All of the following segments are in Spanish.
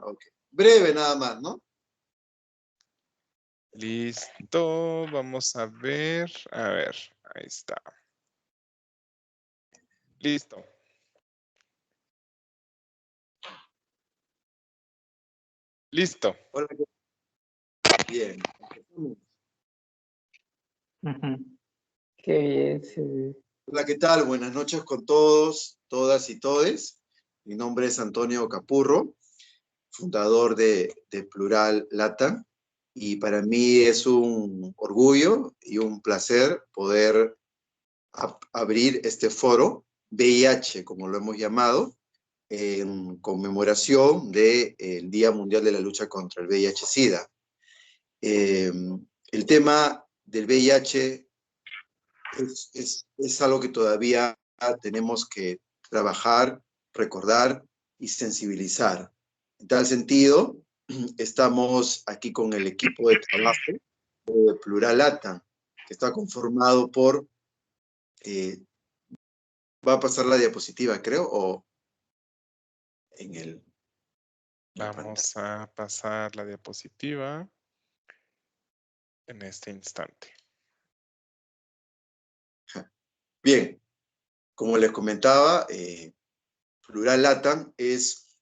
Ok. Breve nada más, ¿no? Listo, vamos a ver, ahí está. Listo. Listo. Hola. Bien. Qué bien, sí. Hola, ¿qué tal? Buenas noches con todos, todas y todes. Mi nombre es Antonio Capurro, fundador de Plural Latam, y para mí es un orgullo y un placer poder abrir este foro VIH, como lo hemos llamado, en conmemoración del Día Mundial de la Lucha contra el VIH-Sida. El tema del VIH es algo que todavía tenemos que trabajar, recordar y sensibilizar. En tal sentido, estamos aquí con el equipo de trabajo de Plural Latam, que está conformado por... va a pasar la diapositiva, creo, o en el... Vamos a pasar la diapositiva en este instante. Bien, como les comentaba, Plural Latam es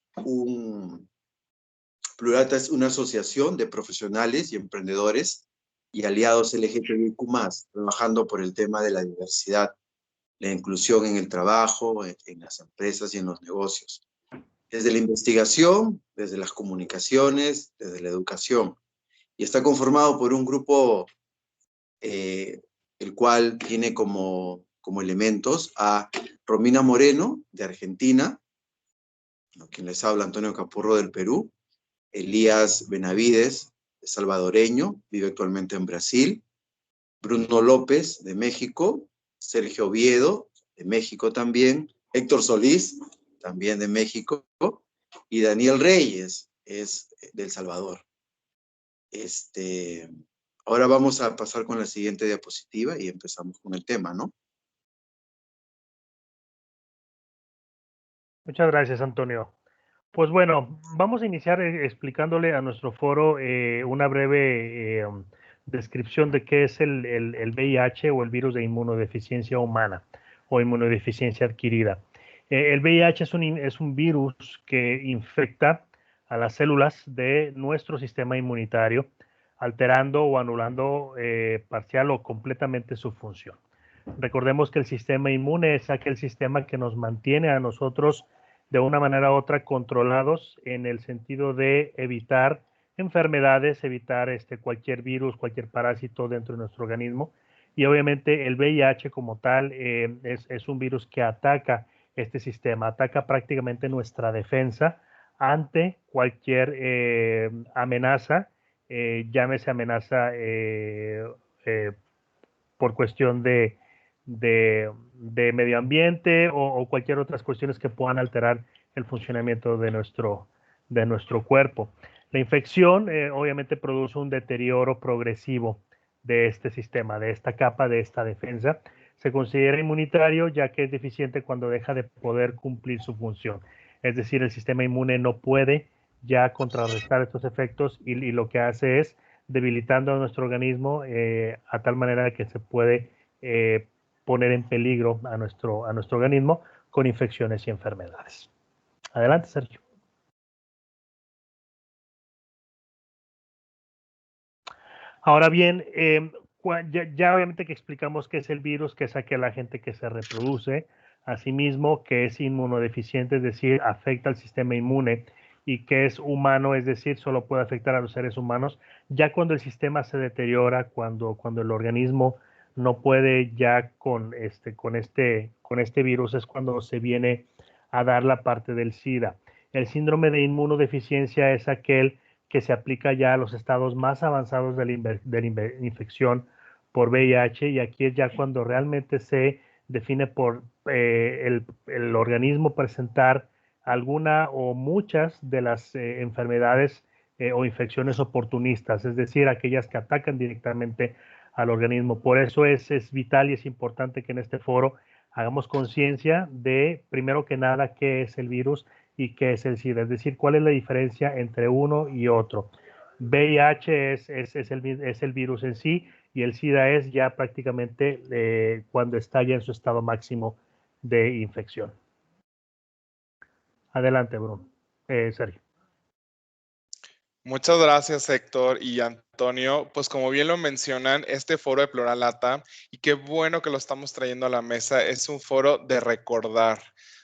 Plural Latam es una asociación de profesionales y emprendedores y aliados LGTBIQ+, trabajando por el tema de la diversidad, la inclusión en el trabajo, en las empresas y en los negocios. Desde la investigación, desde las comunicaciones, desde la educación. Y está conformado por un grupo el cual tiene como elementos a Romina Moreno, de Argentina, quien les habla Antonio Capurro del Perú, Elías Benavides, salvadoreño, vive actualmente en Brasil, Bruno López, de México, Sergio Oviedo, de México también, Héctor Solís, también de México, y Daniel Reyes, es de El Salvador. Ahora vamos a pasar con la siguiente diapositiva y empezamos con el tema, ¿no? Muchas gracias, Antonio. Pues bueno, vamos a iniciar explicándole a nuestro foro una breve descripción de qué es el VIH o el virus de inmunodeficiencia humana o inmunodeficiencia adquirida. El VIH es un virus que infecta a las células de nuestro sistema inmunitario, alterando o anulando parcial o completamente su función. Recordemos que el sistema inmune es aquel sistema que nos mantiene a nosotros de una manera u otra controlados en el sentido de evitar enfermedades, evitar cualquier virus, cualquier parásito dentro de nuestro organismo. Y obviamente el VIH como tal es un virus que ataca este sistema, ataca prácticamente nuestra defensa ante cualquier amenaza, llámese amenaza por cuestión de medio ambiente o cualquier otras cuestiones que puedan alterar el funcionamiento de nuestro cuerpo. La infección obviamente produce un deterioro progresivo de este sistema, de esta capa, de esta defensa. Se considera inmunitario ya que es deficiente cuando deja de poder cumplir su función. Es decir, el sistema inmune no puede ya contrarrestar estos efectos y lo que hace es debilitando a nuestro organismo a tal manera que se puede poner en peligro a nuestro organismo con infecciones y enfermedades. Adelante, Sergio. Ahora bien, ya obviamente que explicamos qué es el virus, que es aquel agente que se reproduce, asimismo que es inmunodeficiente, es decir, afecta al sistema inmune, y que es humano, es decir, solo puede afectar a los seres humanos, ya cuando el sistema se deteriora, cuando el organismo no puede ya con este virus, es cuando se viene a dar la parte del SIDA. El síndrome de inmunodeficiencia es aquel que se aplica ya a los estados más avanzados de la infección por VIH, y aquí es ya cuando realmente se define por el organismo presentar alguna o muchas de las enfermedades o infecciones oportunistas, es decir, aquellas que atacan directamente al organismo. Por eso es vital y es importante que en este foro hagamos conciencia de, primero que nada, qué es el virus y qué es el SIDA, es decir, cuál es la diferencia entre uno y otro. VIH es el virus en sí y el SIDA es ya prácticamente cuando está ya en su estado máximo de infección. Adelante, Bruno. Sergio. Muchas gracias, Héctor y Antonio. Pues como bien lo mencionan, este foro de Pluralata, y qué bueno que lo estamos trayendo a la mesa, es un foro de recordar,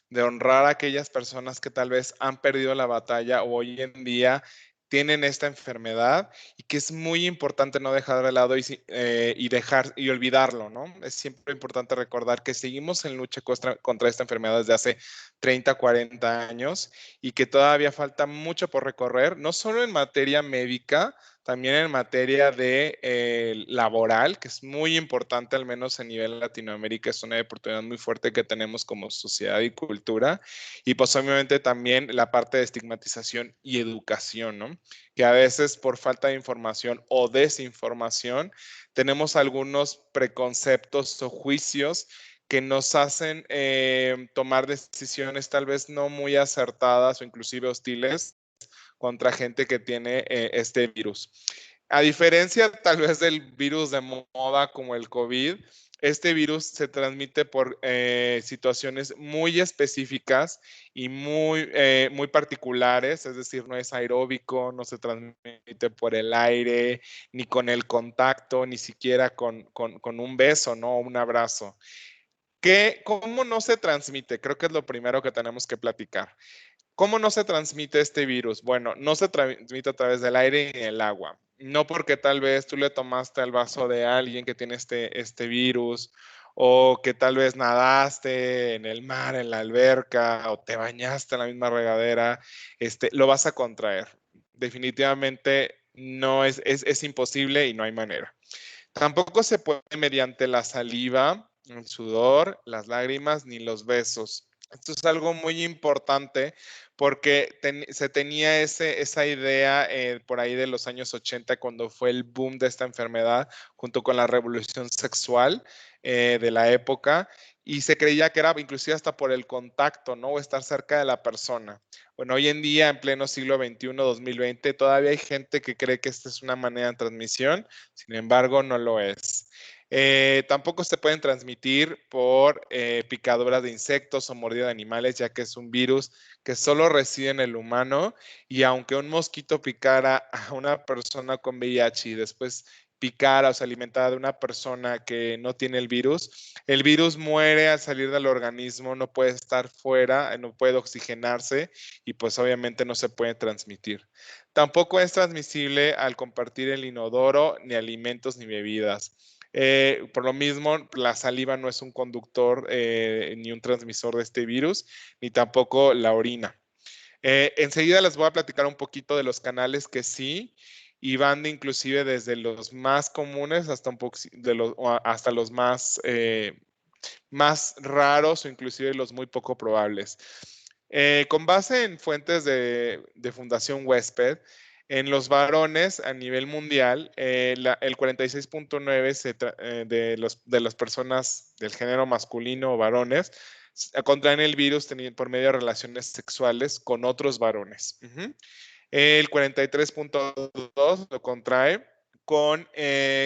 de honrar a aquellas personas que tal vez han perdido la batalla o hoy en día tienen esta enfermedad y que es muy importante no dejar de lado y olvidarlo, ¿no? Es siempre importante recordar que seguimos en lucha contra esta enfermedad desde hace 30, 40 años y que todavía falta mucho por recorrer, no solo en materia médica, también en materia de laboral, que es muy importante, al menos a nivel Latinoamérica, es una oportunidad muy fuerte que tenemos como sociedad y cultura, y pues obviamente también la parte de estigmatización y educación, ¿no? Que a veces por falta de información o desinformación tenemos algunos preconceptos o juicios que nos hacen tomar decisiones tal vez no muy acertadas o inclusive hostiles contra gente que tiene este virus. A diferencia tal vez del virus de moda como el COVID, este virus se transmite por situaciones muy específicas y muy particulares, es decir, no es aeróbico, no se transmite por el aire, ni con el contacto, ni siquiera con un beso, ¿no? Un abrazo. ¿Cómo no se transmite? Creo que es lo primero que tenemos que platicar. ¿Cómo no se transmite este virus? Bueno, no se transmite a través del aire y el agua. No porque tal vez tú le tomaste el vaso de alguien que tiene este virus o que tal vez nadaste en el mar, en la alberca o te bañaste en la misma regadera, lo vas a contraer. Definitivamente no es imposible y no hay manera. Tampoco se puede mediante la saliva, el sudor, las lágrimas ni los besos. Esto es algo muy importante porque se tenía esa idea por ahí de los años 80 cuando fue el boom de esta enfermedad junto con la revolución sexual de la época y se creía que era inclusive hasta por el contacto, ¿no? O estar cerca de la persona. Bueno, hoy en día, en pleno siglo XXI, 2020, todavía hay gente que cree que esta es una manera de transmisión, sin embargo, no lo es. Tampoco se pueden transmitir por picaduras de insectos o mordida de animales, ya que es un virus que solo reside en el humano y aunque un mosquito picara a una persona con VIH y después picara o se alimentara de una persona que no tiene el virus muere al salir del organismo, no puede estar fuera, no puede oxigenarse y pues obviamente no se puede transmitir. Tampoco es transmisible al compartir el inodoro, ni alimentos ni bebidas. Por lo mismo, la saliva no es un conductor ni un transmisor de este virus, ni tampoco la orina. Enseguida les voy a platicar un poquito de los canales que sí, y van inclusive desde los más comunes hasta los más raros o inclusive los muy poco probables. Con base en fuentes de Fundación Huésped, en los varones a nivel mundial, el 46.9 de las personas del género masculino o varones contraen el virus por medio de relaciones sexuales con otros varones. El 43.2 lo contrae con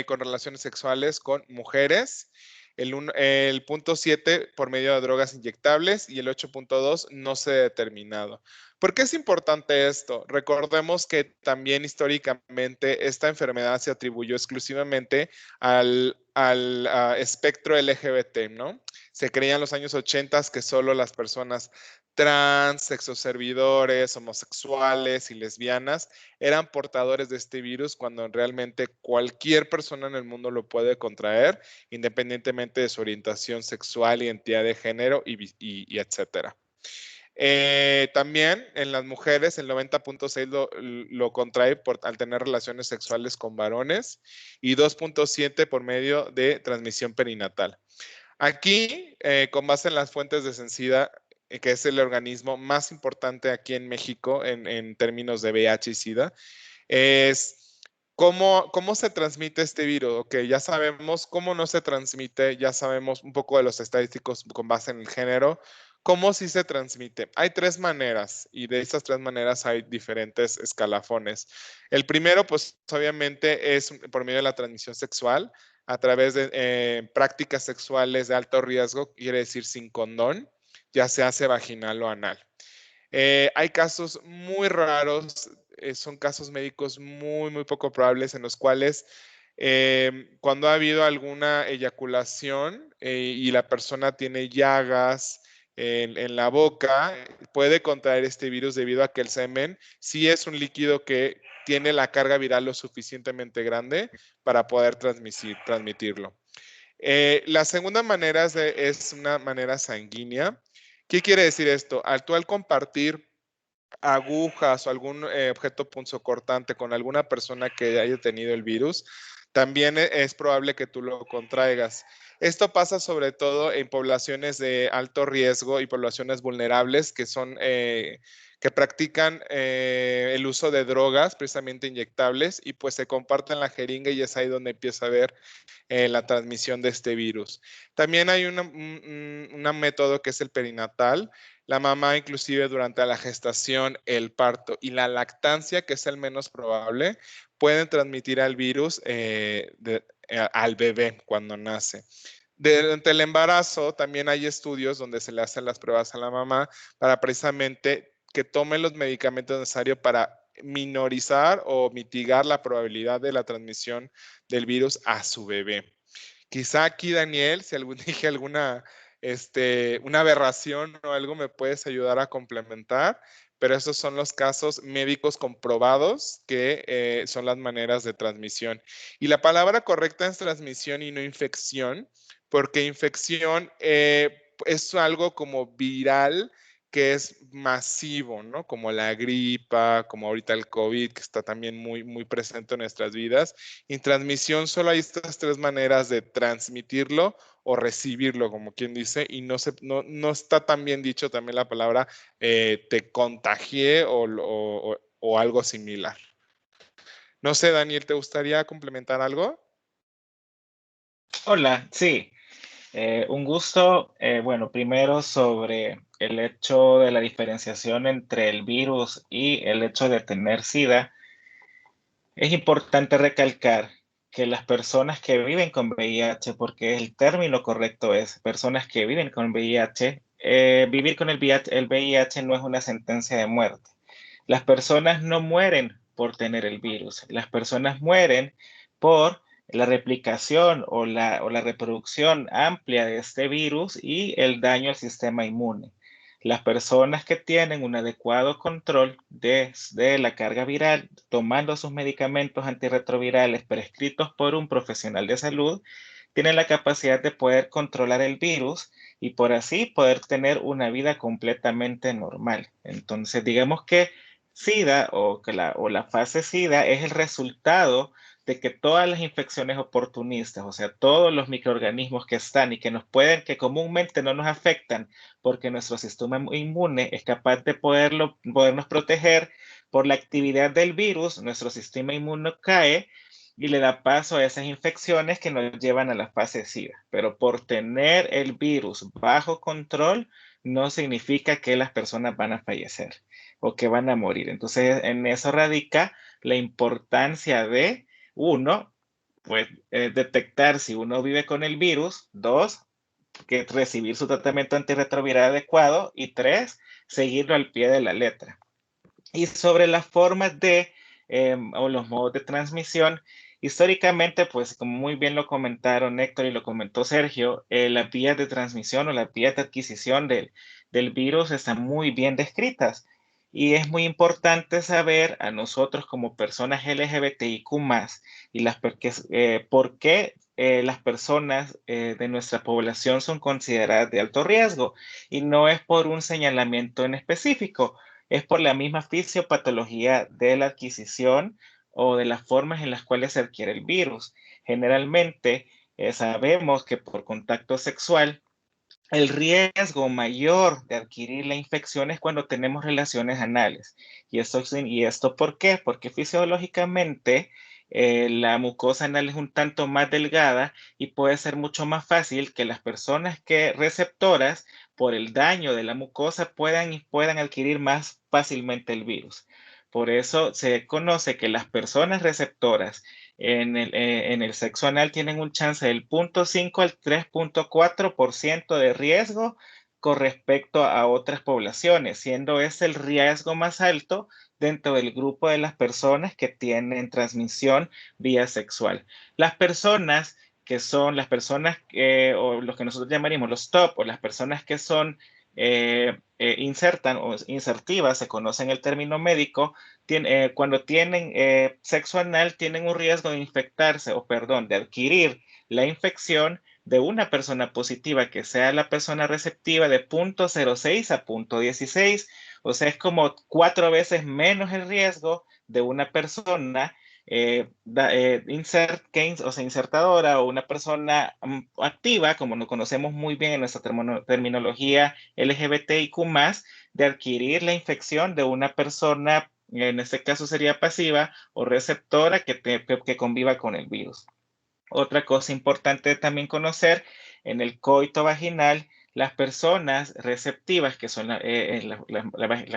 relaciones sexuales con mujeres. El 0.7 por medio de drogas inyectables y el 8.2 no se ha determinado. ¿Por qué es importante esto? Recordemos que también históricamente esta enfermedad se atribuyó exclusivamente al espectro LGBT, ¿no? Se creía en los años 80 que solo las personas trans, sexoservidores, homosexuales y lesbianas eran portadores de este virus cuando realmente cualquier persona en el mundo lo puede contraer, independientemente de su orientación sexual, identidad de género y etcétera. También en las mujeres el 90.6 lo contrae al tener relaciones sexuales con varones y 2.7 por medio de transmisión perinatal. Aquí, con base en las fuentes de Sencida, que es el organismo más importante aquí en México en términos de VIH y SIDA, es ¿cómo se transmite este virus? Ok, ya sabemos cómo no se transmite, ya sabemos un poco de los estadísticos con base en el género, ¿Cómo sí se transmite? Hay 3 maneras y de estas 3 maneras hay diferentes escalafones. El primero, pues obviamente es por medio de la transmisión sexual a través de prácticas sexuales de alto riesgo, quiere decir sin condón, ya se hace vaginal o anal. Hay casos muy raros, son casos médicos muy poco probables en los cuales cuando ha habido alguna eyaculación y la persona tiene llagas en la boca, puede contraer este virus debido a que el semen sí es un líquido que tiene la carga viral lo suficientemente grande para poder transmitirlo. La segunda manera es una manera sanguínea. ¿Qué quiere decir esto? Al compartir agujas o algún objeto punzocortante con alguna persona que haya tenido el virus, también es probable que tú lo contraigas. Esto pasa sobre todo en poblaciones de alto riesgo y poblaciones vulnerables que son que practican el uso de drogas precisamente inyectables y pues se comparten la jeringa y es ahí donde empieza a haber la transmisión de este virus. También hay un método que es el perinatal. La mamá inclusive durante la gestación, el parto y la lactancia, que es el menos probable, pueden transmitir al virus al bebé cuando nace. Durante el embarazo también hay estudios donde se le hacen las pruebas a la mamá para precisamente que tome los medicamentos necesarios para minorizar o mitigar la probabilidad de la transmisión del virus a su bebé. Quizá aquí, Daniel, si dije alguna una aberración o algo, me puedes ayudar a complementar, pero esos son los casos médicos comprobados que son las maneras de transmisión. Y la palabra correcta es transmisión y no infección, porque infección es algo como viral que es masivo, ¿no? Como la gripa, como ahorita el COVID, que está también muy presente en nuestras vidas. En transmisión solo hay estas 3 maneras de transmitirlo o recibirlo, como quien dice, y no está tan bien dicho también la palabra te contagié o algo similar. No sé, Daniel, ¿te gustaría complementar algo? Hola, sí, un gusto. Bueno, primero sobre el hecho de la diferenciación entre el virus y el hecho de tener SIDA. Es importante recalcar que las personas que viven con VIH, porque el término correcto es personas que viven con VIH, vivir con el VIH no es una sentencia de muerte. Las personas no mueren por tener el virus, las personas mueren por la replicación o la reproducción amplia de este virus y el daño al sistema inmune. Las personas que tienen un adecuado control de la carga viral, tomando sus medicamentos antirretrovirales prescritos por un profesional de salud, tienen la capacidad de poder controlar el virus y por así poder tener una vida completamente normal. Entonces, digamos que SIDA o la fase SIDA es el resultado de que todas las infecciones oportunistas, o sea, todos los microorganismos que están y que que comúnmente no nos afectan, porque nuestro sistema inmune es capaz de podernos proteger por la actividad del virus, nuestro sistema inmune cae y le da paso a esas infecciones que nos llevan a la fase SIDA. Pero por tener el virus bajo control, no significa que las personas van a fallecer o que van a morir. Entonces, en eso radica la importancia de, uno, pues detectar si uno vive con el virus, 2, que recibir su tratamiento antirretroviral adecuado y 3, seguirlo al pie de la letra. Y sobre las formas o los modos de transmisión, históricamente, pues como muy bien lo comentaron Héctor y lo comentó Sergio, las vías de transmisión o las vías de adquisición del virus están muy bien descritas. Y es muy importante saber a nosotros como personas LGBTIQ+, y por qué las personas de nuestra población son consideradas de alto riesgo. Y no es por un señalamiento en específico, es por la misma fisiopatología de la adquisición o de las formas en las cuales se adquiere el virus. Generalmente sabemos que por contacto sexual el riesgo mayor de adquirir la infección es cuando tenemos relaciones anales. ¿Y esto por qué? Porque fisiológicamente la mucosa anal es un tanto más delgada y puede ser mucho más fácil que las personas receptoras por el daño de la mucosa puedan adquirir más fácilmente el virus. Por eso se conoce que las personas receptoras en el sexo anal tienen un chance del 0.5 al 3.4% de riesgo con respecto a otras poblaciones, siendo ese el riesgo más alto dentro del grupo de las personas que tienen transmisión vía sexual. Las personas que son las personas o los que nosotros llamaríamos los top, o las personas que son insertan o insertivas, se conoce en el término médico, cuando tienen sexo anal tienen un riesgo de infectarse, o perdón, de adquirir la infección de una persona positiva, que sea la persona receptiva, de 0.06 a 0.16, o sea, es como 4 veces menos el riesgo de una persona insertadora, o una persona activa, como lo conocemos muy bien en nuestra terminología LGBTIQ+, de adquirir la infección de una persona, en este caso sería pasiva o receptora, que conviva con el virus. Otra cosa importante también conocer, en el coito vaginal, las personas receptivas, que son las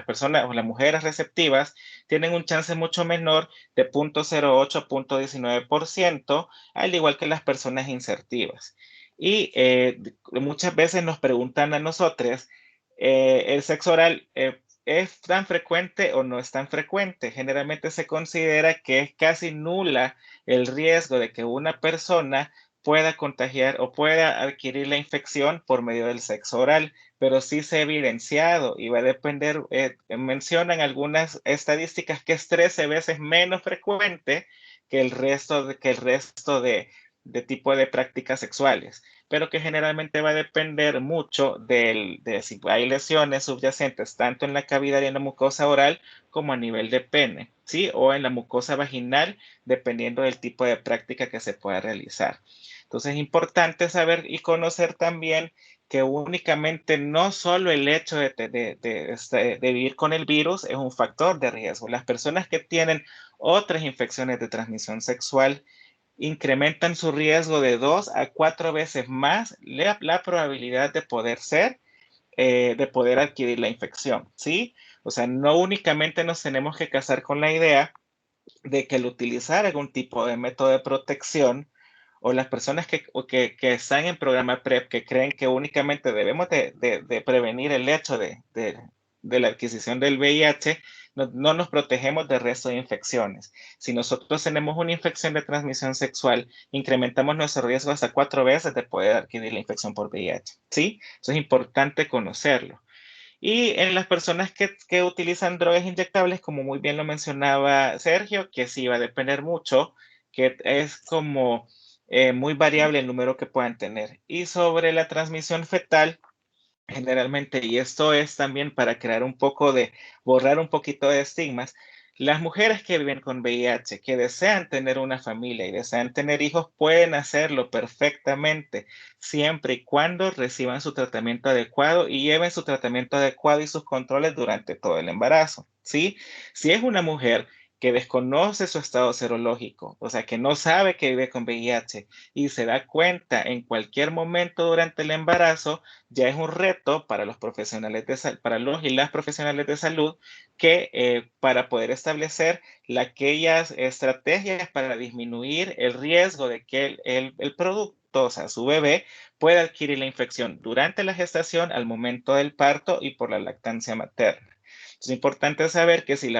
personas o las mujeres receptivas, tienen un chance mucho menor de 0.08 a 0.19%, al igual que las personas insertivas. Y muchas veces nos preguntan a nosotros, ¿el sexo oral es tan frecuente o no es tan frecuente? Generalmente se considera que es casi nula el riesgo de que una persona pueda contagiar o pueda adquirir la infección por medio del sexo oral, pero sí se ha evidenciado y va a depender, mencionan algunas estadísticas que es 13 veces menos frecuente que el resto de tipo de prácticas sexuales, pero que generalmente va a depender mucho de si hay lesiones subyacentes tanto en la cavidad y en la mucosa oral como a nivel de pene, ¿sí? O en la mucosa vaginal, dependiendo del tipo de práctica que se pueda realizar. Entonces es importante saber y conocer también que únicamente no solo el hecho de vivir con el virus es un factor de riesgo. Las personas que tienen otras infecciones de transmisión sexual incrementan su riesgo de 2 a 4 veces más la probabilidad de poder adquirir la infección, ¿sí? O sea, no únicamente nos tenemos que casar con la idea de que el utilizar algún tipo de método de protección, o las personas que están en programa PrEP, que creen que únicamente debemos de prevenir el hecho de la adquisición del VIH, no nos protegemos del resto de infecciones. Si nosotros tenemos una infección de transmisión sexual, incrementamos nuestro riesgo hasta 4 veces de poder adquirir la infección por VIH, ¿sí? Eso es importante conocerlo. Y en las personas que utilizan drogas inyectables, como muy bien lo mencionaba Sergio, que sí va a depender mucho, que es como muy variable el número que puedan tener. Y sobre la transmisión fetal, generalmente, y esto es también para borrar un poquito de estigmas, las mujeres que viven con VIH, que desean tener una familia y desean tener hijos, pueden hacerlo perfectamente, siempre y cuando reciban su tratamiento adecuado y lleven su tratamiento adecuado y sus controles durante todo el embarazo, ¿sí? Si es una mujer que desconoce su estado serológico, o sea, que no sabe que vive con VIH y se da cuenta en cualquier momento durante el embarazo, ya es un reto para los profesionales para los y las profesionales de salud, que para poder establecer aquellas estrategias para disminuir el riesgo de que el producto, o sea, su bebé, pueda adquirir la infección durante la gestación, al momento del parto y por la lactancia materna. Es importante saber que si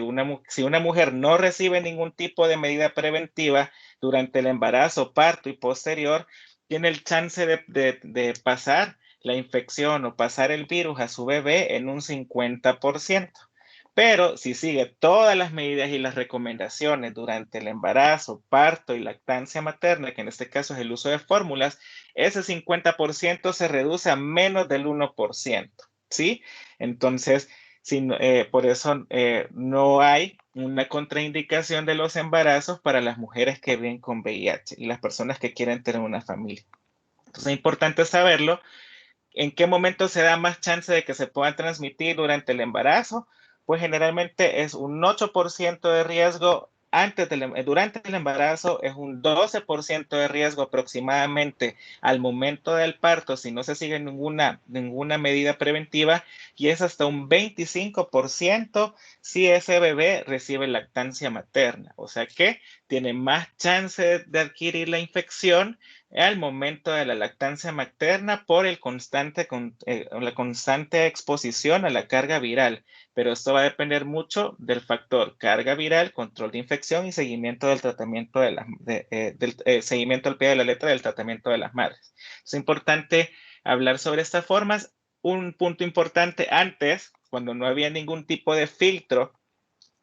una mujer no recibe ningún tipo de medida preventiva durante el embarazo, parto y posterior, tiene el chance de pasar la infección o pasar el virus a su bebé en un 50%. Pero si sigue todas las medidas y las recomendaciones durante el embarazo, parto y lactancia materna, que en este caso es el uso de fórmulas, ese 50% se reduce a menos del 1%, ¿sí? Entonces, por eso no hay una contraindicación de los embarazos para las mujeres que viven con VIH y las personas que quieren tener una familia. Entonces es importante saberlo. ¿En qué momento se da más chance de que se puedan transmitir durante el embarazo? Pues generalmente es un 8% de riesgo durante el embarazo es un 12% de riesgo aproximadamente al momento del parto si no se sigue ninguna medida preventiva, y es hasta un 25% si ese bebé recibe lactancia materna. O sea que tiene más chance de adquirir la infección al momento de la lactancia materna por la constante exposición a la carga viral. Pero esto va a depender mucho del factor carga viral, control de infección y seguimiento del tratamiento seguimiento al pie de la letra del tratamiento de las madres. Es importante hablar sobre estas formas. Un punto importante: antes, cuando no había ningún tipo de filtro,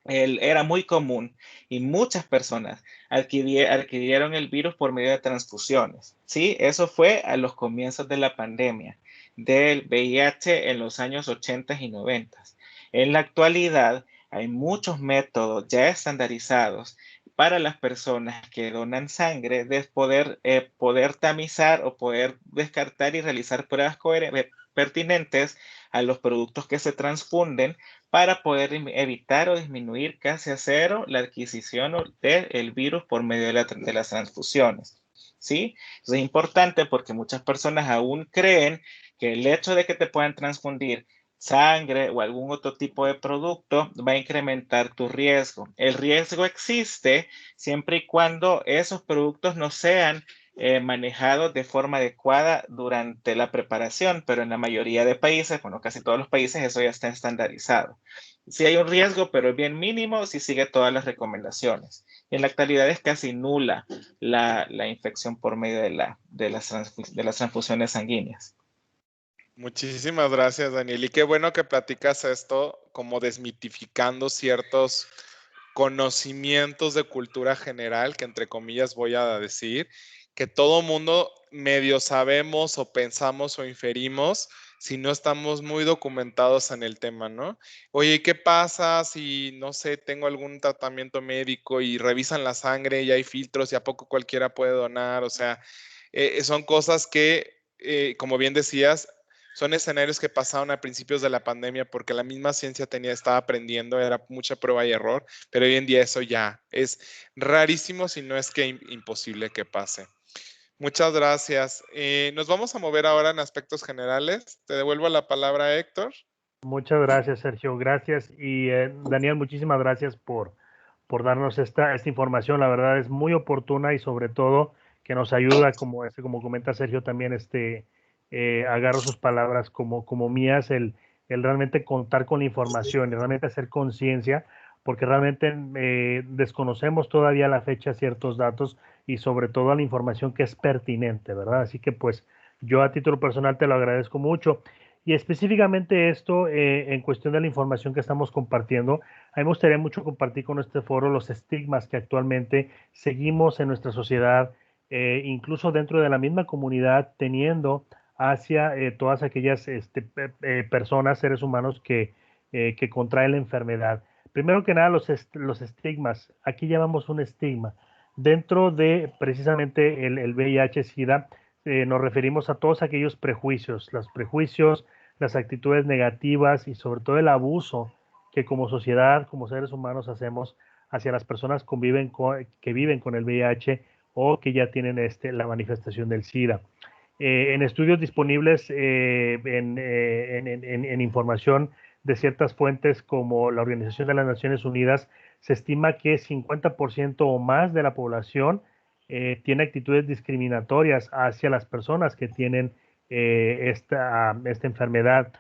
era muy común y muchas personas adquirieron el virus por medio de transfusiones. Sí, eso fue a los comienzos de la pandemia del VIH en los años 80 y 90. En la actualidad hay muchos métodos ya estandarizados para las personas que donan sangre de poder tamizar o poder descartar y realizar pruebas pertinentes a los productos que se transfunden para poder evitar o disminuir casi a cero la adquisición del virus por medio de las transfusiones. ¿Sí? Eso es importante porque muchas personas aún creen que el hecho de que te puedan transfundir sangre o algún otro tipo de producto va a incrementar tu riesgo. El riesgo existe siempre y cuando esos productos no sean manejados de forma adecuada durante la preparación, pero en la mayoría de países, bueno, casi todos los países, eso ya está estandarizado. Sí hay un riesgo, pero es bien mínimo si sigue todas las recomendaciones. Y en la actualidad es casi nula la infección por medio de las transfusiones sanguíneas. Muchísimas gracias, Daniel. Y qué bueno que platicas esto, como desmitificando ciertos conocimientos de cultura general, que entre comillas voy a decir, que todo mundo medio sabemos o pensamos o inferimos si no estamos muy documentados en el tema, ¿no? Oye, ¿qué pasa si, no sé, tengo algún tratamiento médico y revisan la sangre y hay filtros y a poco cualquiera puede donar? O sea, son cosas que, como bien decías, son escenarios que pasaron a principios de la pandemia porque la misma ciencia estaba aprendiendo, era mucha prueba y error, pero hoy en día eso ya es rarísimo, si no es que imposible que pase. Muchas gracias. Nos vamos a mover ahora en aspectos generales. Te devuelvo la palabra, Héctor. Muchas gracias, Sergio. Gracias. Y Daniel, muchísimas gracias por darnos esta información. La verdad es muy oportuna y sobre todo que nos ayuda, como comenta Sergio también, agarro sus palabras como mías, el realmente contar con la información y realmente hacer conciencia, porque realmente desconocemos todavía a la fecha ciertos datos y sobre todo la información que es pertinente, ¿verdad? Así que pues yo a título personal te lo agradezco mucho. Y específicamente esto, en cuestión de la información que estamos compartiendo, a mí me gustaría mucho compartir con este foro los estigmas que actualmente seguimos en nuestra sociedad, incluso dentro de la misma comunidad, teniendo hacia todas aquellas personas, seres humanos que contraen la enfermedad. Primero que nada, los estigmas. Aquí llamamos un estigma. Dentro de precisamente el VIH-Sida, nos referimos a todos aquellos prejuicios, las actitudes negativas y sobre todo el abuso que como sociedad, como seres humanos hacemos hacia las personas que viven con el VIH o que ya tienen la manifestación del SIDA. En estudios disponibles en información de ciertas fuentes como la Organización de las Naciones Unidas, se estima que 50% o más de la población tiene actitudes discriminatorias hacia las personas que tienen esta enfermedad.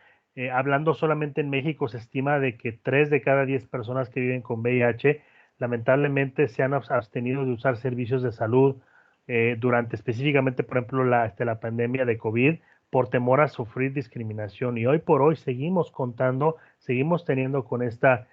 Hablando solamente en México, se estima de que 3 de cada 10 personas que viven con VIH lamentablemente se han abstenido de usar servicios de salud durante específicamente, por ejemplo, la pandemia de COVID, por temor a sufrir discriminación. Y hoy por hoy seguimos teniendo con esta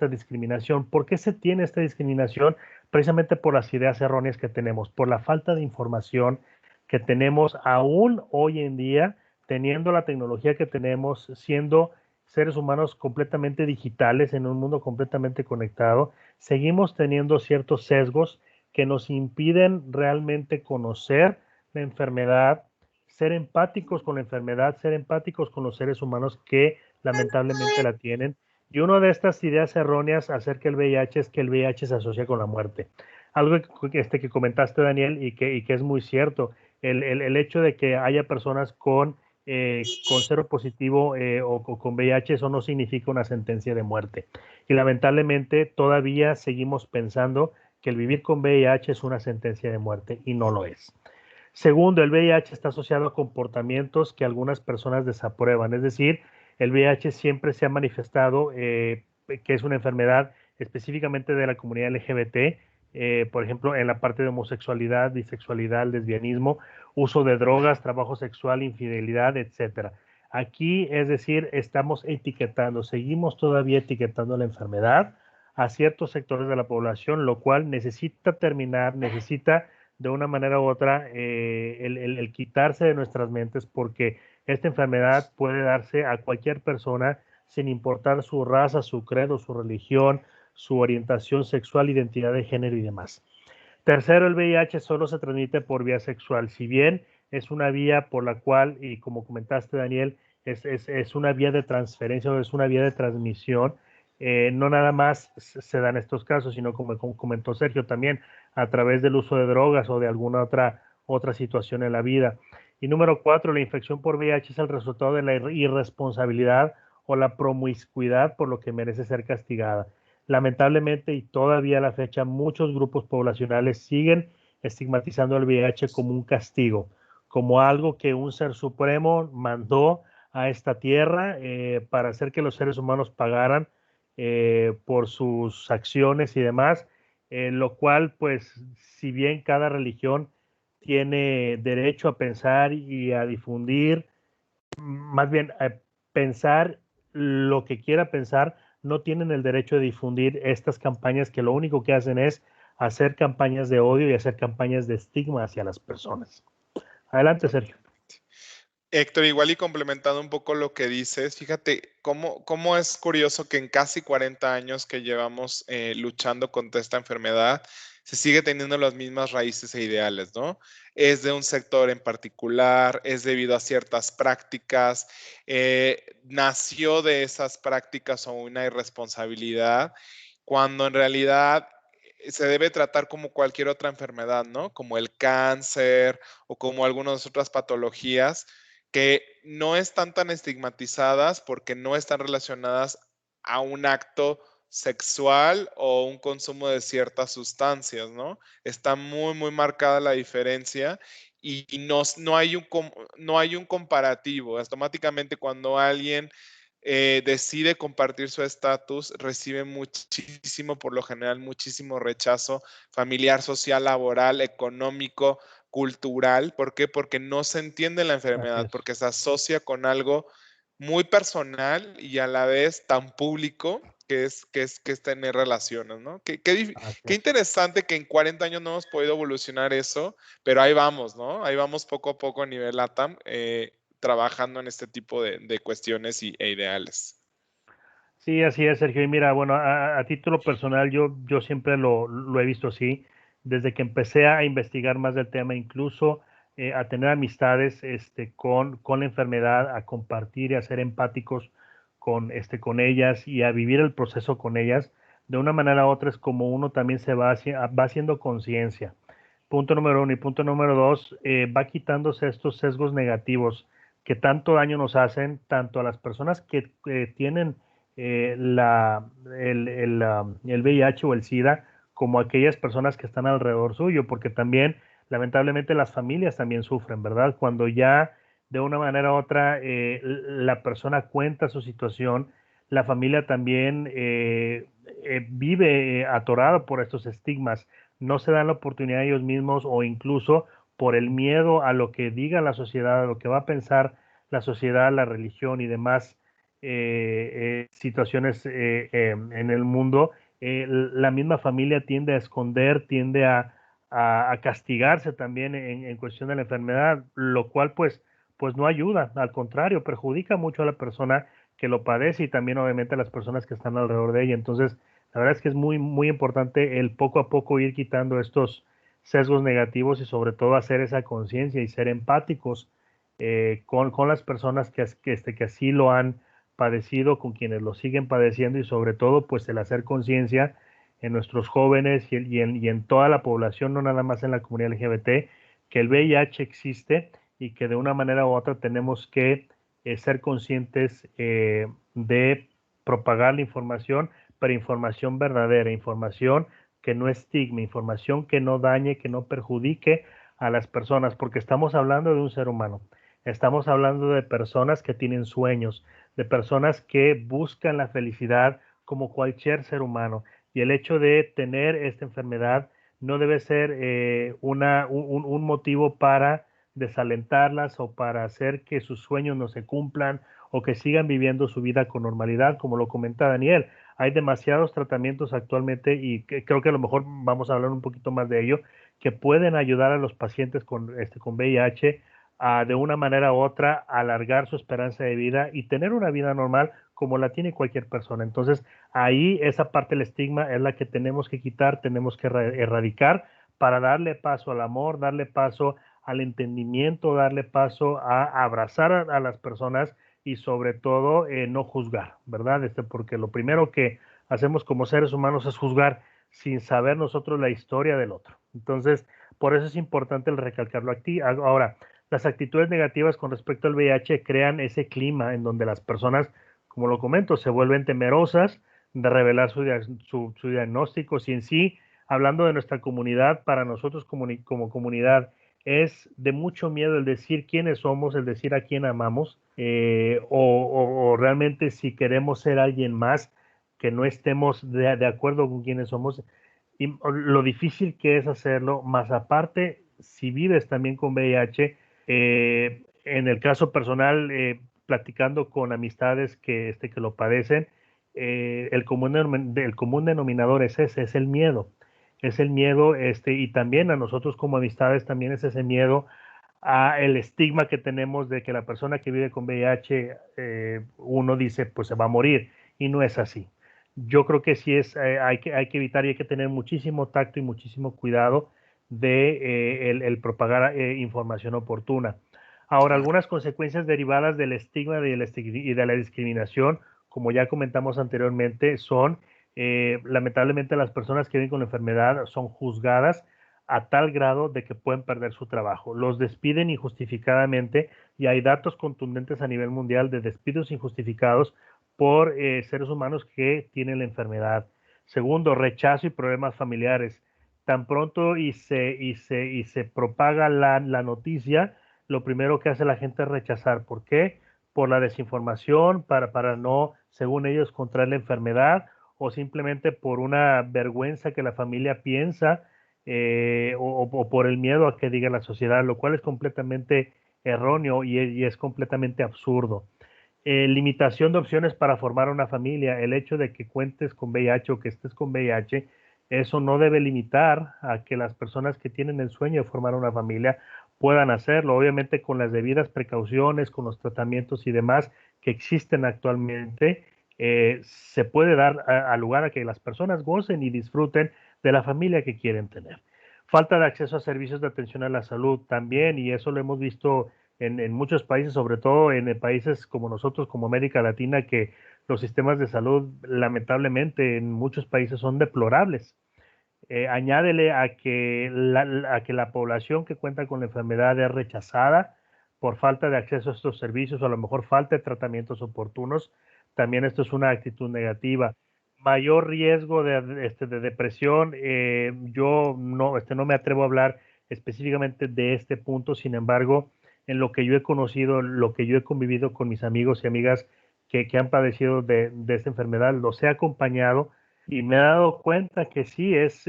discriminación. ¿Por qué se tiene esta discriminación? Precisamente por las ideas erróneas que tenemos, por la falta de información que tenemos aún hoy en día, teniendo la tecnología que tenemos, siendo seres humanos completamente digitales en un mundo completamente conectado, seguimos teniendo ciertos sesgos que nos impiden realmente conocer la enfermedad, ser empáticos con la enfermedad, ser empáticos con los seres humanos que lamentablemente la tienen Y una de estas ideas erróneas acerca del VIH es que el VIH se asocia con la muerte. Algo que comentaste, Daniel, y que es muy cierto. El hecho de que haya personas con cero positivo o con VIH, eso no significa una sentencia de muerte. Y lamentablemente todavía seguimos pensando que el vivir con VIH es una sentencia de muerte y no lo es. Segundo, el VIH está asociado a comportamientos que algunas personas desaprueban, es decir, el VIH siempre se ha manifestado que es una enfermedad específicamente de la comunidad LGBT, por ejemplo, en la parte de homosexualidad, bisexualidad, lesbianismo, uso de drogas, trabajo sexual, infidelidad, etcétera. Aquí, es decir, estamos etiquetando, seguimos todavía etiquetando la enfermedad a ciertos sectores de la población, lo cual necesita terminar, necesita de una manera u otra el quitarse de nuestras mentes, porque esta enfermedad puede darse a cualquier persona sin importar su raza, su credo, su religión, su orientación sexual, identidad de género y demás. Tercero, el VIH solo se transmite por vía sexual. Si bien es una vía por la cual, y como comentaste, Daniel, es una vía de transferencia o es una vía de transmisión, no nada más se dan estos casos, sino como comentó Sergio también, a través del uso de drogas o de alguna otra situación en la vida. Y número 4, la infección por VIH es el resultado de la irresponsabilidad o la promiscuidad, por lo que merece ser castigada. Lamentablemente, y todavía a la fecha, muchos grupos poblacionales siguen estigmatizando el VIH como un castigo, como algo que un ser supremo mandó a esta tierra para hacer que los seres humanos pagaran por sus acciones y demás, lo cual, pues, si bien cada religión tiene derecho a pensar y a difundir, más bien a pensar lo que quiera pensar, no tienen el derecho de difundir estas campañas que lo único que hacen es hacer campañas de odio y hacer campañas de estigma hacia las personas. Adelante, Sergio. Héctor, igual y complementando un poco lo que dices, fíjate cómo es curioso que en casi 40 años que llevamos luchando contra esta enfermedad, se sigue teniendo las mismas raíces e ideales, ¿no? Es de un sector en particular, es debido a ciertas prácticas, nació de esas prácticas o una irresponsabilidad, cuando en realidad se debe tratar como cualquier otra enfermedad, ¿no? Como el cáncer o como algunas otras patologías que no están tan estigmatizadas porque no están relacionadas a un acto sexual o un consumo de ciertas sustancias, ¿no? Está muy, muy marcada la diferencia y no hay un comparativo. Automáticamente cuando alguien decide compartir su estatus, recibe muchísimo, por lo general, muchísimo rechazo familiar, social, laboral, económico, cultural. ¿Por qué? Porque no se entiende la enfermedad, porque se asocia con algo muy personal y a la vez tan público que es tener relaciones, ¿no? Qué interesante que en 40 años no hemos podido evolucionar eso, pero ahí vamos, ¿no? Ahí vamos poco a poco a nivel LATAM, trabajando en este tipo de cuestiones e ideales. Sí, así es, Sergio. Y mira, bueno, a título personal, yo siempre lo he visto así. Desde que empecé a investigar más del tema, incluso a tener amistades con la enfermedad, a compartir y a ser empáticos con ellas y a vivir el proceso con ellas, de una manera u otra es como uno también va haciendo conciencia. Punto número 1. Y punto número 2, va quitándose estos sesgos negativos que tanto daño nos hacen, tanto a las personas que tienen el VIH o el SIDA, como aquellas personas que están alrededor suyo, porque también, lamentablemente, las familias también sufren, ¿verdad? Cuando ya de una manera u otra la persona cuenta su situación, la familia también vive atorada por estos estigmas, no se dan la oportunidad ellos mismos o incluso por el miedo a lo que diga la sociedad, a lo que va a pensar la sociedad, la religión y demás situaciones en el mundo, la misma familia tiende a esconder, tiende a castigarse también en cuestión de la enfermedad, lo cual pues no ayuda, al contrario, perjudica mucho a la persona que lo padece y también obviamente a las personas que están alrededor de ella. Entonces, la verdad es que es muy, muy importante el poco a poco ir quitando estos sesgos negativos y sobre todo hacer esa conciencia y ser empáticos con las personas que así lo han padecido, con quienes lo siguen padeciendo y sobre todo pues el hacer conciencia en nuestros jóvenes y en toda la población, no nada más en la comunidad LGBT, que el VIH existe y que de una manera u otra tenemos que ser conscientes de propagar la información, pero información verdadera, información que no estigme, información que no dañe, que no perjudique a las personas, porque estamos hablando de un ser humano, estamos hablando de personas que tienen sueños, de personas que buscan la felicidad como cualquier ser humano, y el hecho de tener esta enfermedad no debe ser un motivo para desalentarlas o para hacer que sus sueños no se cumplan o que sigan viviendo su vida con normalidad, como lo comenta Daniel. Hay demasiados tratamientos actualmente y creo que a lo mejor vamos a hablar un poquito más de ello, que pueden ayudar a los pacientes con VIH a de una manera u otra alargar su esperanza de vida y tener una vida normal como la tiene cualquier persona. Entonces, ahí esa parte del estigma es la que tenemos que quitar, tenemos que erradicar para darle paso al amor, darle paso al entendimiento, darle paso a abrazar a las personas y sobre todo no juzgar, ¿verdad? Porque lo primero que hacemos como seres humanos es juzgar sin saber nosotros la historia del otro. Entonces, por eso es importante el recalcarlo aquí. Ahora, las actitudes negativas con respecto al VIH crean ese clima en donde las personas, como lo comento, se vuelven temerosas de revelar su diagnóstico. Si en sí, hablando de nuestra comunidad, para nosotros como comunidad, es de mucho miedo el decir quiénes somos, el decir a quién amamos, o realmente si queremos ser alguien más, que no estemos de acuerdo con quiénes somos, y lo difícil que es hacerlo, más aparte, si vives también con VIH, en el caso personal, platicando con amistades que lo padecen, el común denominador es ese, es el miedo. Es el miedo, y también a nosotros como amistades también es ese miedo a el estigma que tenemos de que la persona que vive con VIH, uno dice, pues se va a morir, y no es así. Yo creo que sí hay que evitar y hay que tener muchísimo tacto y muchísimo cuidado de el propagar información oportuna. Ahora, algunas consecuencias derivadas del estigma y de la discriminación, como ya comentamos anteriormente, son lamentablemente las personas que viven con la enfermedad son juzgadas a tal grado de que pueden perder su trabajo. Los despiden injustificadamente y hay datos contundentes a nivel mundial de despidos injustificados por seres humanos que tienen la enfermedad. Segundo, rechazo y problemas familiares. Tan pronto y se propaga la noticia, lo primero que hace la gente es rechazar. ¿Por qué? Por la desinformación, para no, según ellos, contraer la enfermedad, o simplemente por una vergüenza que la familia piensa, o por el miedo a que diga la sociedad, lo cual es completamente erróneo y es completamente absurdo. Limitación de opciones para formar una familia. El hecho de que cuentes con VIH o que estés con VIH, eso no debe limitar a que las personas que tienen el sueño de formar una familia puedan hacerlo, obviamente con las debidas precauciones, con los tratamientos y demás que existen actualmente. Se puede dar a lugar a que las personas gocen y disfruten de la familia que quieren tener. Falta de acceso a servicios de atención a la salud también, y eso lo hemos visto en muchos países, sobre todo en países como nosotros, como América Latina, que los sistemas de salud lamentablemente en muchos países son deplorables. Añádele a que la población que cuenta con la enfermedad es rechazada por falta de acceso a estos servicios o a lo mejor falta de tratamientos oportunos. También esto es una actitud negativa. Mayor riesgo de depresión. Yo no me atrevo a hablar específicamente de este punto, sin embargo, en lo que yo he conocido, lo que yo he convivido con mis amigos y amigas que han padecido de esta enfermedad, los he acompañado y me he dado cuenta que sí, es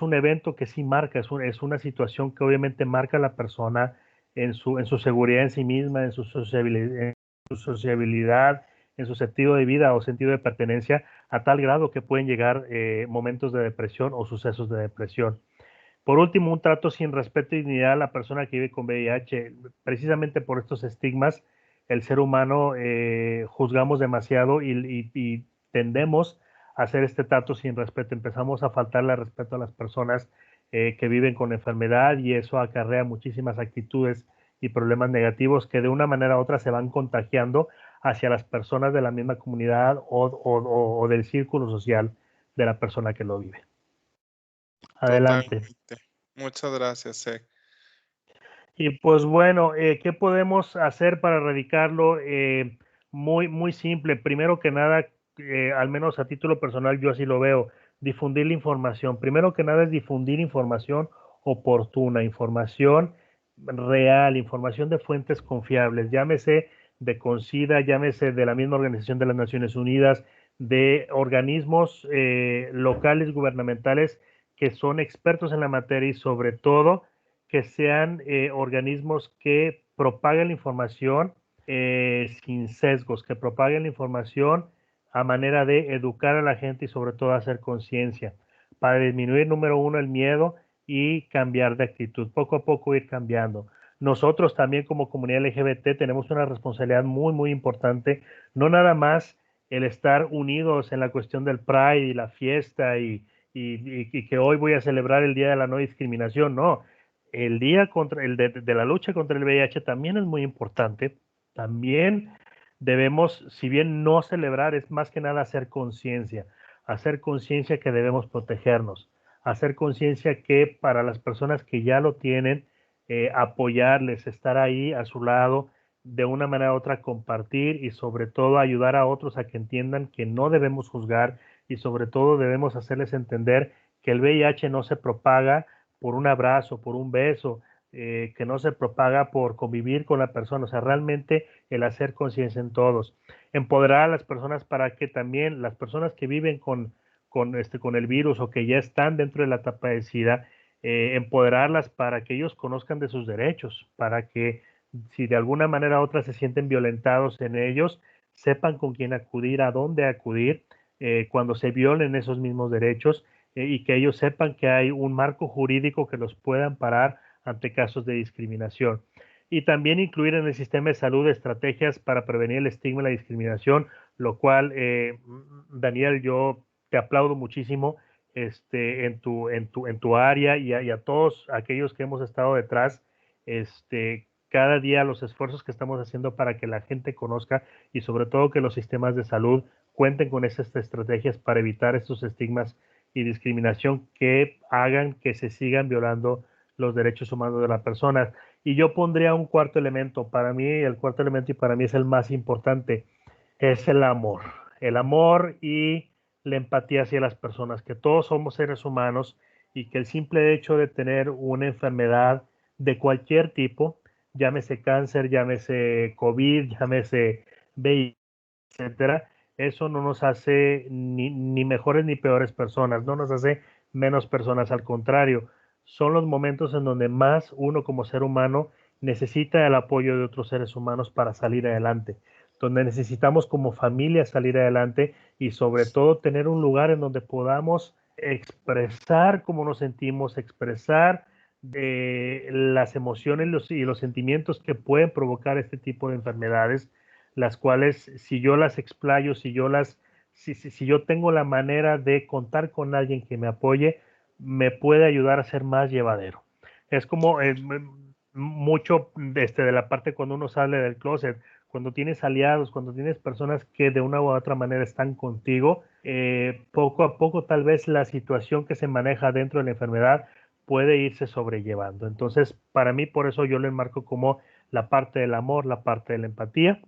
un evento que sí marca, es una situación que obviamente marca a la persona en su seguridad en sí misma, en su sociabilidad, en su sentido de vida o sentido de pertenencia, a tal grado que pueden llegar momentos de depresión o sucesos de depresión. Por último, un trato sin respeto y dignidad a la persona que vive con VIH. Precisamente por estos estigmas, el ser humano juzgamos demasiado y tendemos a hacer este trato sin respeto. Empezamos a faltarle respeto a las personas que viven con enfermedad y eso acarrea muchísimas actitudes y problemas negativos que de una manera u otra se van contagiando hacia las personas de la misma comunidad o del círculo social de la persona que lo vive. Adelante. Totalmente. Muchas gracias. Y pues bueno, ¿qué podemos hacer para erradicarlo? Muy simple. Primero que nada, al menos a título personal, yo así lo veo, difundir la información. Primero que nada es difundir información oportuna, información real, información de fuentes confiables, llámese de CONCIDA, llámese de la misma Organización de las Naciones Unidas, de organismos locales gubernamentales que son expertos en la materia y sobre todo que sean organismos que propaguen la información sin sesgos, que propaguen la información a manera de educar a la gente y sobre todo hacer conciencia, para disminuir, número uno, el miedo y cambiar de actitud, poco a poco ir cambiando. Nosotros también como comunidad LGBT tenemos una responsabilidad muy importante, no nada más el estar unidos en la cuestión del Pride y la fiesta y que hoy voy a celebrar el Día de la No Discriminación, no, el día contra el de la lucha contra el VIH también es muy importante. También debemos, si bien no celebrar, es más que nada hacer conciencia que debemos protegernos, hacer conciencia que para las personas que ya lo tienen, apoyarles, estar ahí a su lado, de una manera u otra compartir y sobre todo ayudar a otros a que entiendan que no debemos juzgar y sobre todo debemos hacerles entender que el VIH no se propaga por un abrazo, por un beso, que no se propaga por convivir con la persona, o sea, realmente el hacer conciencia en todos. Empoderar a las personas para que también las personas que viven con el virus o que ya están dentro de la etapa de SIDA, empoderarlas para que ellos conozcan de sus derechos, para que si de alguna manera u otra se sienten violentados en ellos, sepan con quién acudir, a dónde acudir, cuando se violen esos mismos derechos y que ellos sepan que hay un marco jurídico que los pueda amparar ante casos de discriminación. Y también incluir en el sistema de salud estrategias para prevenir el estigma y la discriminación, lo cual, Daniel, yo te aplaudo muchísimo en tu área y a todos aquellos que hemos estado detrás, cada día los esfuerzos que estamos haciendo para que la gente conozca y sobre todo que los sistemas de salud cuenten con esas estrategias para evitar estos estigmas y discriminación que hagan que se sigan violando los derechos humanos de las personas. Y yo pondría un cuarto elemento, para mí el cuarto elemento y para mí es el más importante, es el amor y la empatía hacia las personas, que todos somos seres humanos y que el simple hecho de tener una enfermedad de cualquier tipo, llámese cáncer, llámese COVID, llámese VIH, etcétera, eso no nos hace ni mejores ni peores personas, no nos hace menos personas, al contrario, son los momentos en donde más uno como ser humano necesita el apoyo de otros seres humanos para salir adelante, donde necesitamos como familia salir adelante y sobre todo tener un lugar en donde podamos expresar cómo nos sentimos, expresar las emociones y los sentimientos que pueden provocar este tipo de enfermedades, las cuales si yo las explayo, si yo tengo la manera de contar con alguien que me apoye, me puede ayudar a ser más llevadero. Es como mucho de la parte cuando uno sale del closet, cuando tienes aliados, cuando tienes personas que de una u otra manera están contigo, poco a poco tal vez la situación que se maneja dentro de la enfermedad puede irse sobrellevando. Entonces, para mí, por eso yo lo enmarco como la parte del amor, la parte de la empatía,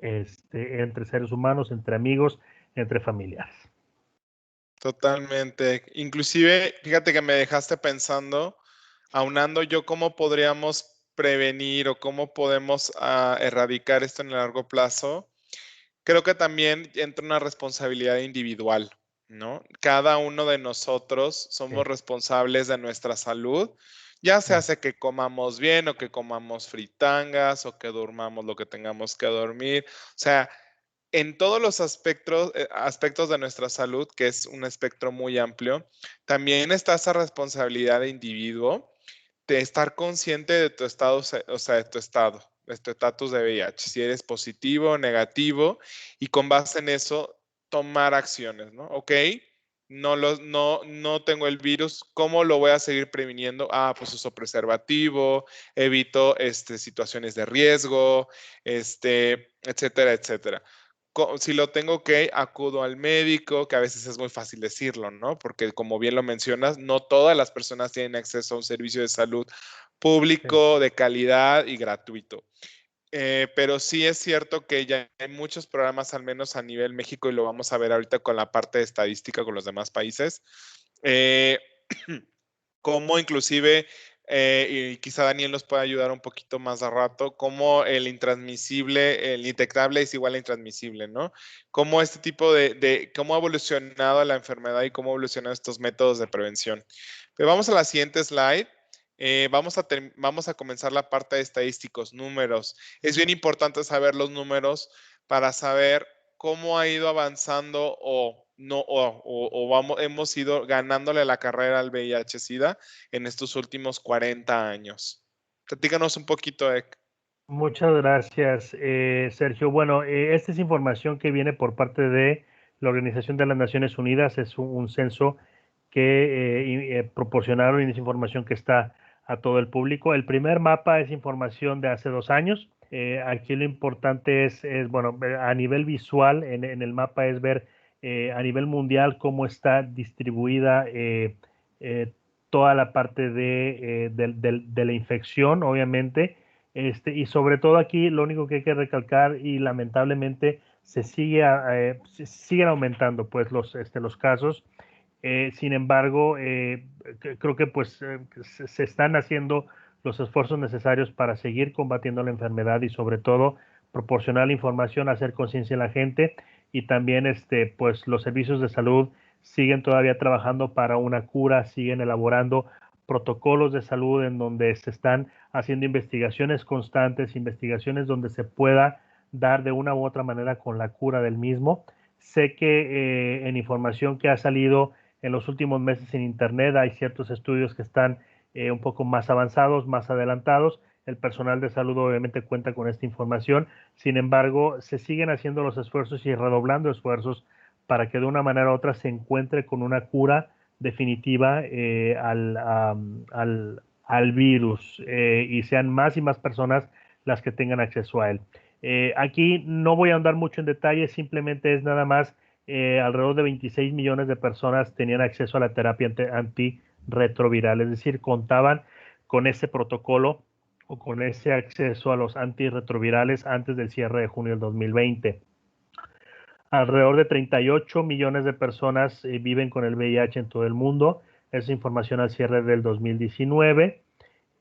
entre seres humanos, entre amigos, entre familiares. Totalmente. Inclusive, fíjate que me dejaste pensando, aunando yo cómo podríamos prevenir o cómo podemos erradicar esto en el largo plazo. Creo que también entra una responsabilidad individual, ¿no? Cada uno de nosotros somos responsables de nuestra salud, ya se hace que comamos bien o que comamos fritangas o que durmamos lo que tengamos que dormir. O sea, en todos los aspectos de nuestra salud, que es un espectro muy amplio, también está esa responsabilidad de individuo de estar consciente de tu estado, o sea, de tu estatus de VIH, si eres positivo o negativo, y con base en eso tomar acciones, ¿no? Ok, no tengo el virus, ¿cómo lo voy a seguir previniendo? Pues uso preservativo, evito situaciones de riesgo, etcétera, etcétera. Si lo tengo que, acudo al médico, que a veces es muy fácil decirlo, ¿no? Porque como bien lo mencionas, no todas las personas tienen acceso a un servicio de salud público, de calidad y gratuito. Pero sí es cierto que ya hay muchos programas, al menos a nivel México, y lo vamos a ver ahorita con la parte de estadística con los demás países, como inclusive, y quizá Daniel nos pueda ayudar un poquito más a rato, como el intransmisible, el indetectable es igual a intransmisible, ¿no? Cómo este tipo cómo ha evolucionado la enfermedad y cómo evolucionan estos métodos de prevención. Pero vamos a la siguiente slide. Vamos a comenzar la parte de estadísticos, números. Es bien importante saber los números para saber cómo ha ido avanzando hemos ido ganándole la carrera al VIH-Sida en estos últimos 40 años. Platícanos un poquito, Ek. Muchas gracias, Sergio. Bueno, esta es información que viene por parte de la Organización de las Naciones Unidas. Es un censo que proporcionaron y es información que está a todo el público. El primer mapa es información de hace 2 años. Aquí lo importante es, bueno, a nivel visual, en el mapa es ver a nivel mundial cómo está distribuida toda la parte de la infección, obviamente. Y sobre todo aquí lo único que hay que recalcar, y lamentablemente siguen aumentando pues los casos. Sin embargo, creo que pues se están haciendo los esfuerzos necesarios para seguir combatiendo la enfermedad y sobre todo proporcionar la información, hacer conciencia a la gente, y también pues los servicios de salud siguen todavía trabajando para una cura, siguen elaborando protocolos de salud en donde se están haciendo investigaciones constantes, investigaciones donde se pueda dar de una u otra manera con la cura del mismo. Sé que en información que ha salido en los últimos meses en Internet hay ciertos estudios que están un poco más avanzados, más adelantados. El personal de salud obviamente cuenta con esta información. Sin embargo, se siguen haciendo los esfuerzos y redoblando esfuerzos para que de una manera u otra se encuentre con una cura definitiva al virus y sean más y más personas las que tengan acceso a él. Aquí no voy a andar mucho en detalle, simplemente es nada más alrededor de 26 millones de personas tenían acceso a la terapia antirretroviral, es decir, contaban con ese protocolo o con ese acceso a los antirretrovirales antes del cierre de junio del 2020. Alrededor de 38 millones de personas viven con el VIH en todo el mundo. Esa información al cierre del 2019.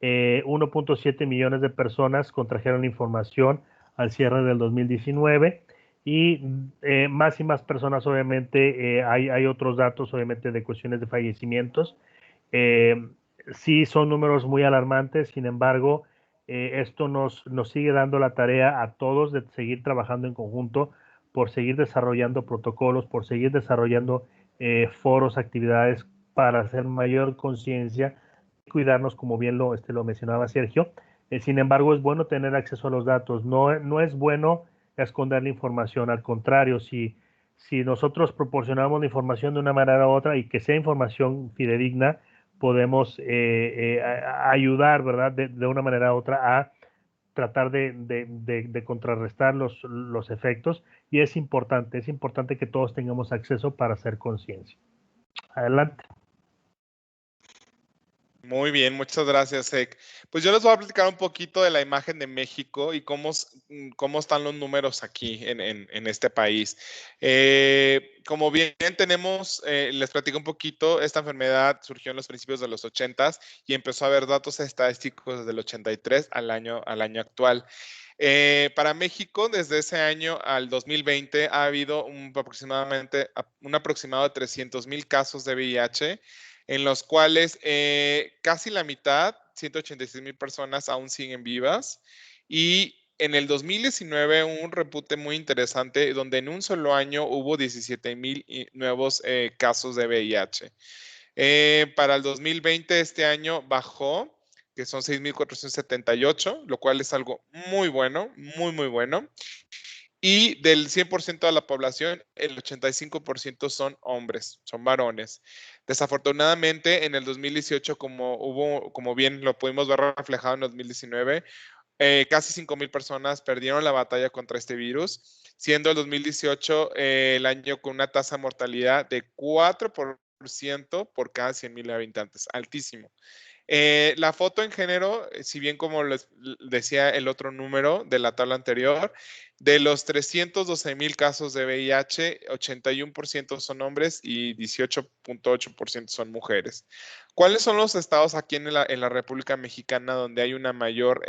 1.7 millones de personas contrajeron información al cierre del 2019. Y más y más personas, obviamente, hay otros datos, obviamente, de cuestiones de fallecimientos. Sí son números muy alarmantes, sin embargo, esto nos sigue dando la tarea a todos de seguir trabajando en conjunto por seguir desarrollando protocolos, por seguir desarrollando foros, actividades para hacer mayor conciencia, cuidarnos, como bien lo mencionaba Sergio. Sin embargo, es bueno tener acceso a los datos, no es bueno esconder la información, al contrario, si nosotros proporcionamos la información de una manera u otra y que sea información fidedigna, podemos ayudar, ¿verdad?, de una manera u otra a tratar de contrarrestar los efectos, y es importante que todos tengamos acceso para hacer conciencia. Adelante. Muy bien, muchas gracias, Ek. Pues yo les voy a platicar un poquito de la imagen de México y cómo están los números aquí en este país. Como bien tenemos, les platico un poquito, esta enfermedad surgió en los principios de los 80s y empezó a haber datos estadísticos desde el 83 al año actual. Para México, desde ese año al 2020, ha habido un aproximado de 300,000 casos de VIH, en los cuales casi la mitad, 186,000 personas, aún siguen vivas. Y en el 2019 hubo un repunte muy interesante, donde en un solo año hubo 17,000 nuevos casos de VIH. Para el 2020, este año bajó, que son 6,478, lo cual es algo muy bueno, muy, muy bueno. Y del 100% de la población, el 85% son hombres, son varones. Desafortunadamente, en el 2018, como bien lo pudimos ver reflejado en 2019, casi 5,000 personas perdieron la batalla contra este virus, siendo el 2018 el año con una tasa de mortalidad de 4% por cada 100,000 habitantes, altísimo. La foto en género, si bien como les decía el otro número de la tabla anterior, de los 312,000 casos de VIH, 81% son hombres y 18.8% son mujeres. ¿Cuáles son los estados aquí en la República Mexicana donde hay una mayor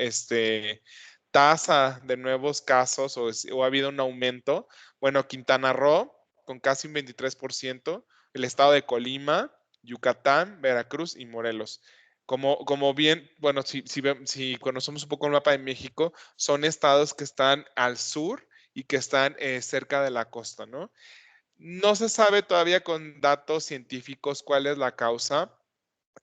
tasa de nuevos casos o ha habido un aumento? Bueno, Quintana Roo con casi un 23%, el estado de Colima, Yucatán, Veracruz y Morelos. Como bien, bueno, si conocemos un poco el mapa de México, son estados que están al sur y que están cerca de la costa, ¿no? No se sabe todavía con datos científicos cuál es la causa.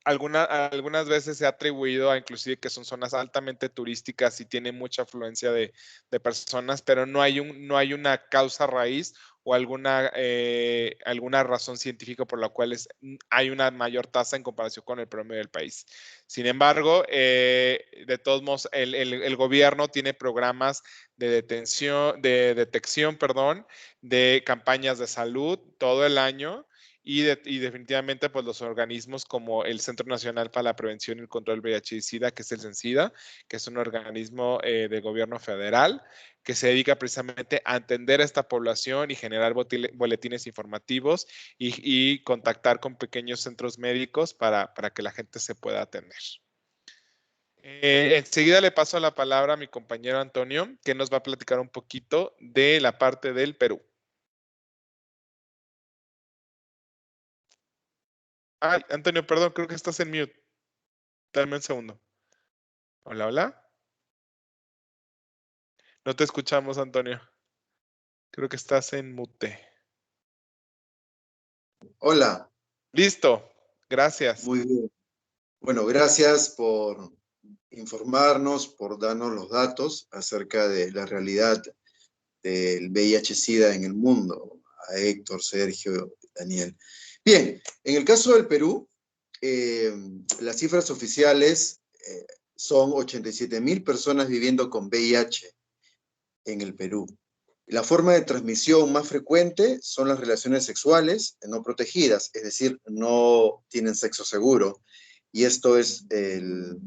Algunas veces se ha atribuido a inclusive que son zonas altamente turísticas y tienen mucha afluencia de personas, pero no hay una causa raíz o alguna razón científica por la cual hay una mayor tasa en comparación con el promedio del país. Sin embargo, de todos modos, el gobierno tiene programas de detección, de campañas de salud todo el año. Y definitivamente, pues los organismos como el Centro Nacional para la Prevención y el Control del VIH y SIDA, que es el CENSIDA, que es un organismo de gobierno federal, que se dedica precisamente a atender a esta población y generar boletines informativos y contactar con pequeños centros médicos para que la gente se pueda atender. Enseguida le paso la palabra a mi compañero Antonio, que nos va a platicar un poquito de la parte del Perú. Ay, Antonio, perdón, creo que estás en mute. Dame un segundo. Hola, hola. No te escuchamos, Antonio. Creo que estás en mute. Hola. Listo. Gracias. Muy bien. Bueno, gracias por informarnos, por darnos los datos acerca de la realidad del VIH-Sida en el mundo, a Héctor, Sergio, Daniel. Bien, en el caso del Perú, las cifras oficiales son 87,000 personas viviendo con VIH en el Perú. La forma de transmisión más frecuente son las relaciones sexuales no protegidas, es decir, no tienen sexo seguro, y esto es el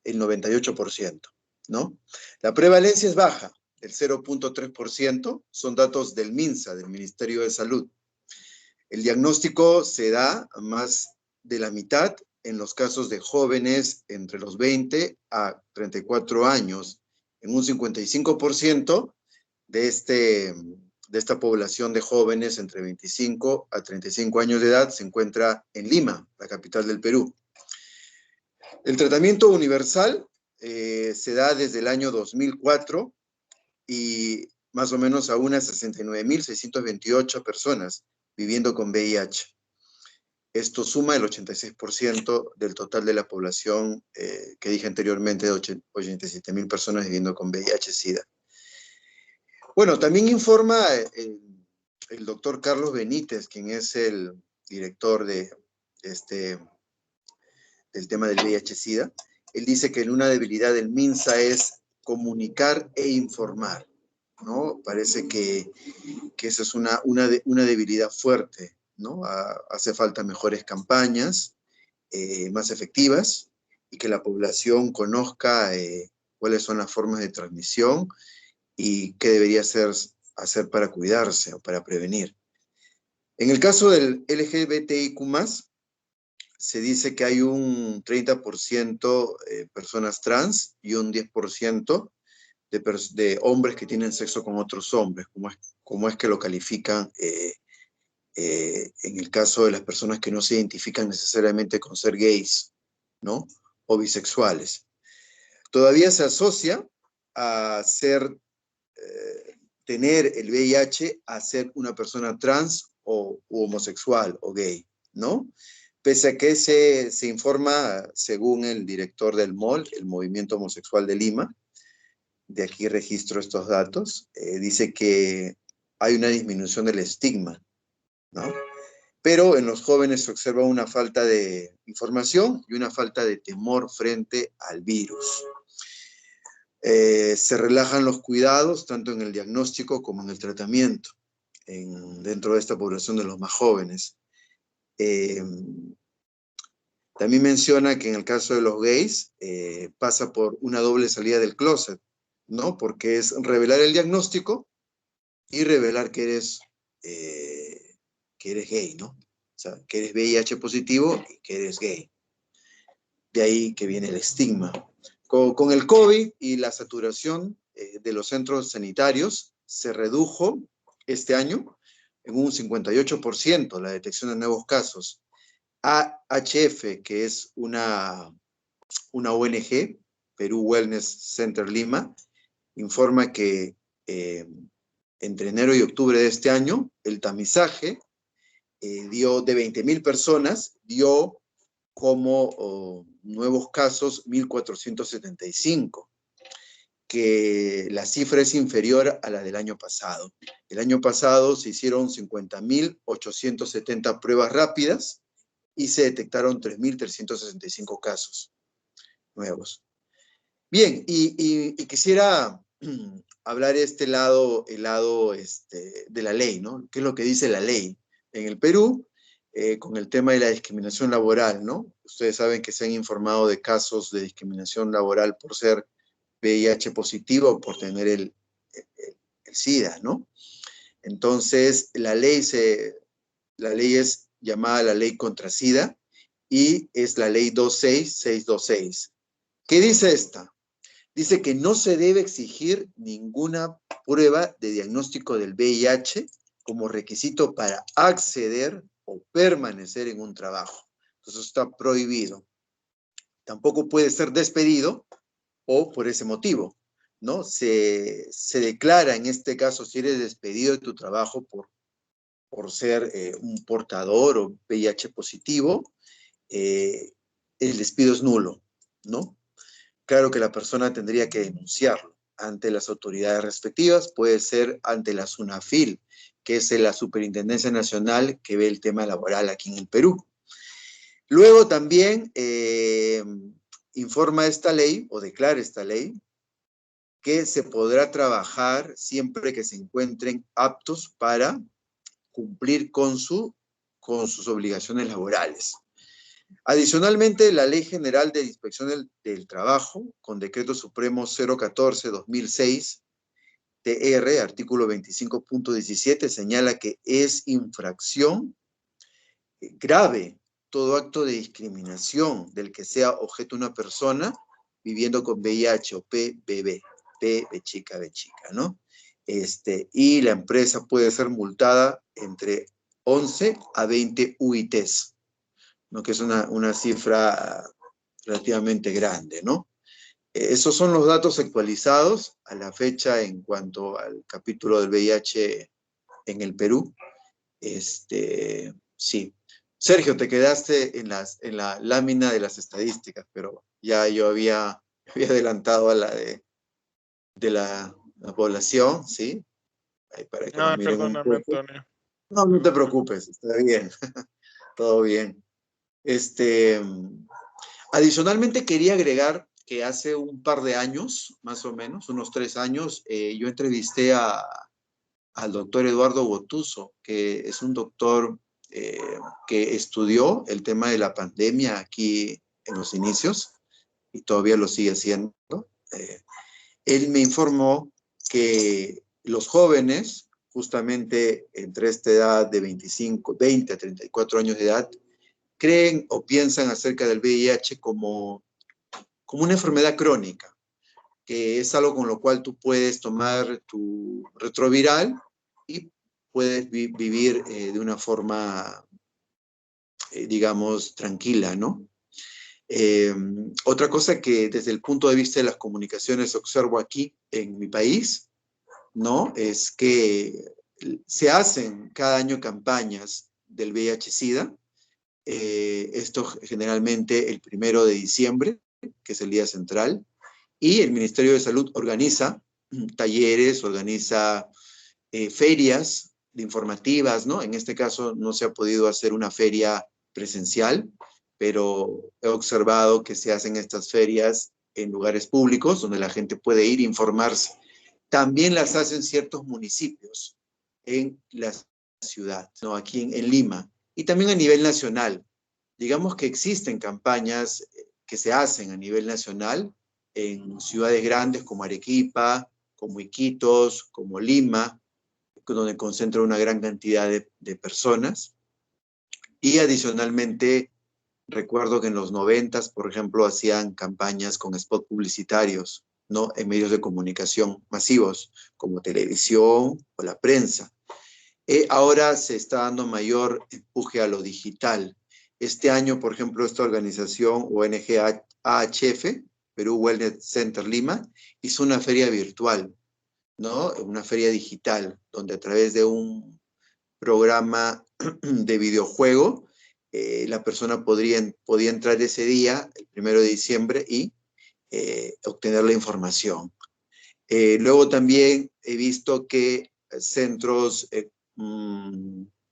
98%, ¿no? La prevalencia es baja, el 0.3%, son datos del MINSA, del Ministerio de Salud. El diagnóstico se da a más de la mitad en los casos de jóvenes entre los 20 a 34 años. En un 55% de esta población de jóvenes entre 25 a 35 años de edad se encuentra en Lima, la capital del Perú. El tratamiento universal se da desde el año 2004 y más o menos a unas 69,628 personas viviendo con VIH. Esto suma el 86% del total de la población que dije anteriormente, de 87,000 personas viviendo con VIH-Sida. Bueno, también informa el doctor Carlos Benítez, quien es el director del tema del VIH-Sida. Él dice que una debilidad del MINSA es comunicar e informar, ¿no? Parece que esa es una debilidad fuerte, ¿no? Hace falta mejores campañas, más efectivas, y que la población conozca cuáles son las formas de transmisión y qué debería hacer para cuidarse o para prevenir. En el caso del LGBTIQ+, se dice que hay un 30% personas trans y un 10% de hombres que tienen sexo con otros hombres, como es que lo califican en el caso de las personas que no se identifican necesariamente con ser gays, ¿no? O bisexuales. Todavía se asocia a tener el VIH a ser una persona trans o homosexual o gay, ¿no? Pese a que se informa, según el director del MOL, el Movimiento Homosexual de Lima, de aquí registro estos datos, dice que hay una disminución del estigma, ¿no? Pero en los jóvenes se observa una falta de información y una falta de temor frente al virus. Se relajan los cuidados tanto en el diagnóstico como en el tratamiento dentro de esta población de los más jóvenes. También menciona que en el caso de los gays pasa por una doble salida del closet, ¿no? Porque es revelar el diagnóstico y revelar que eres gay, ¿no? O sea, que eres VIH positivo y que eres gay. De ahí que viene el estigma. Con el COVID y la saturación de los centros sanitarios, se redujo este año en un 58% la detección de nuevos casos. AHF, que es una ONG, Perú Wellness Center Lima, informa que entre enero y octubre de este año, el tamizaje dio de 20.000 personas, dio como nuevos casos 1.475, que la cifra es inferior a la del año pasado. El año pasado se hicieron 50.870 pruebas rápidas y se detectaron 3.365 casos nuevos. Bien, y quisiera hablar el lado de la ley, ¿no? ¿Qué es lo que dice la ley? En el Perú, con el tema de la discriminación laboral, ¿no? Ustedes saben que se han informado de casos de discriminación laboral por ser VIH positivo o por tener el SIDA, ¿no? Entonces, la ley es llamada la ley contra SIDA y es la ley 26626. ¿Qué dice esta? Dice que no se debe exigir ninguna prueba de diagnóstico del VIH como requisito para acceder o permanecer en un trabajo. Entonces está prohibido. Tampoco puede ser despedido o por ese motivo, ¿no? Se declara en este caso, si eres despedido de tu trabajo por ser un portador o VIH positivo, el despido es nulo, ¿no? Claro que la persona tendría que denunciarlo ante las autoridades respectivas, puede ser ante la SUNAFIL, que es la Superintendencia Nacional que ve el tema laboral aquí en el Perú. Luego también informa esta ley, o declara esta ley, que se podrá trabajar siempre que se encuentren aptos para cumplir con sus obligaciones laborales. Adicionalmente, la Ley General de Inspección del Trabajo, con Decreto Supremo 014-2006, TR, artículo 25.17, señala que es infracción grave todo acto de discriminación del que sea objeto una persona viviendo con VIH o PBB, P de chica, ¿no? Y la empresa puede ser multada entre 11 a 20 UITs, ¿no? Que es una cifra relativamente grande, ¿no? Esos son los datos actualizados a la fecha en cuanto al capítulo del VIH en el Perú. Sí. Sergio, te quedaste en la lámina de las estadísticas, pero ya yo había adelantado a la de la población, ¿sí? Ahí para que lo miren un Perdóname, poco. Antonio. No te preocupes, está bien. Todo bien. Adicionalmente quería agregar que hace un par de años, más o menos, unos 3 años, yo entrevisté al doctor Eduardo Botuso, que es un doctor que estudió el tema de la pandemia aquí en los inicios y todavía lo sigue haciendo. Él me informó que los jóvenes, justamente entre esta edad de 20 a 34 años de edad, creen o piensan acerca del VIH como una enfermedad crónica, que es algo con lo cual tú puedes tomar tu retroviral y puedes vivir de una forma, digamos, tranquila, ¿no? Otra cosa que desde el punto de vista de las comunicaciones observo aquí en mi país, ¿no? Es que se hacen cada año campañas del VIH-Sida. Esto generalmente el 1 de diciembre, que es el día central, Y el Ministerio de Salud organiza talleres, organiza ferias informativas, ¿no? En este caso no se ha podido hacer una feria presencial, pero he observado que se hacen estas ferias en lugares públicos donde la gente puede ir a informarse. También las hacen ciertos municipios en la ciudad, ¿no? Aquí en Lima, y también a nivel nacional. Digamos que existen campañas que se hacen a nivel nacional en ciudades grandes como Arequipa, como Iquitos, como Lima, donde concentra una gran cantidad de personas. Y adicionalmente, recuerdo que en los 90s, por ejemplo, hacían campañas con spots publicitarios, ¿no? En medios de comunicación masivos, como televisión o la prensa. Ahora se está dando mayor empuje a lo digital. Este año, por ejemplo, esta organización ONG AHF, Perú Wellness Center Lima, hizo una feria virtual, ¿no? Una feria digital, donde a través de un programa de videojuego, la persona podía entrar ese día, el 1 de diciembre, y obtener la información. Luego también he visto que centros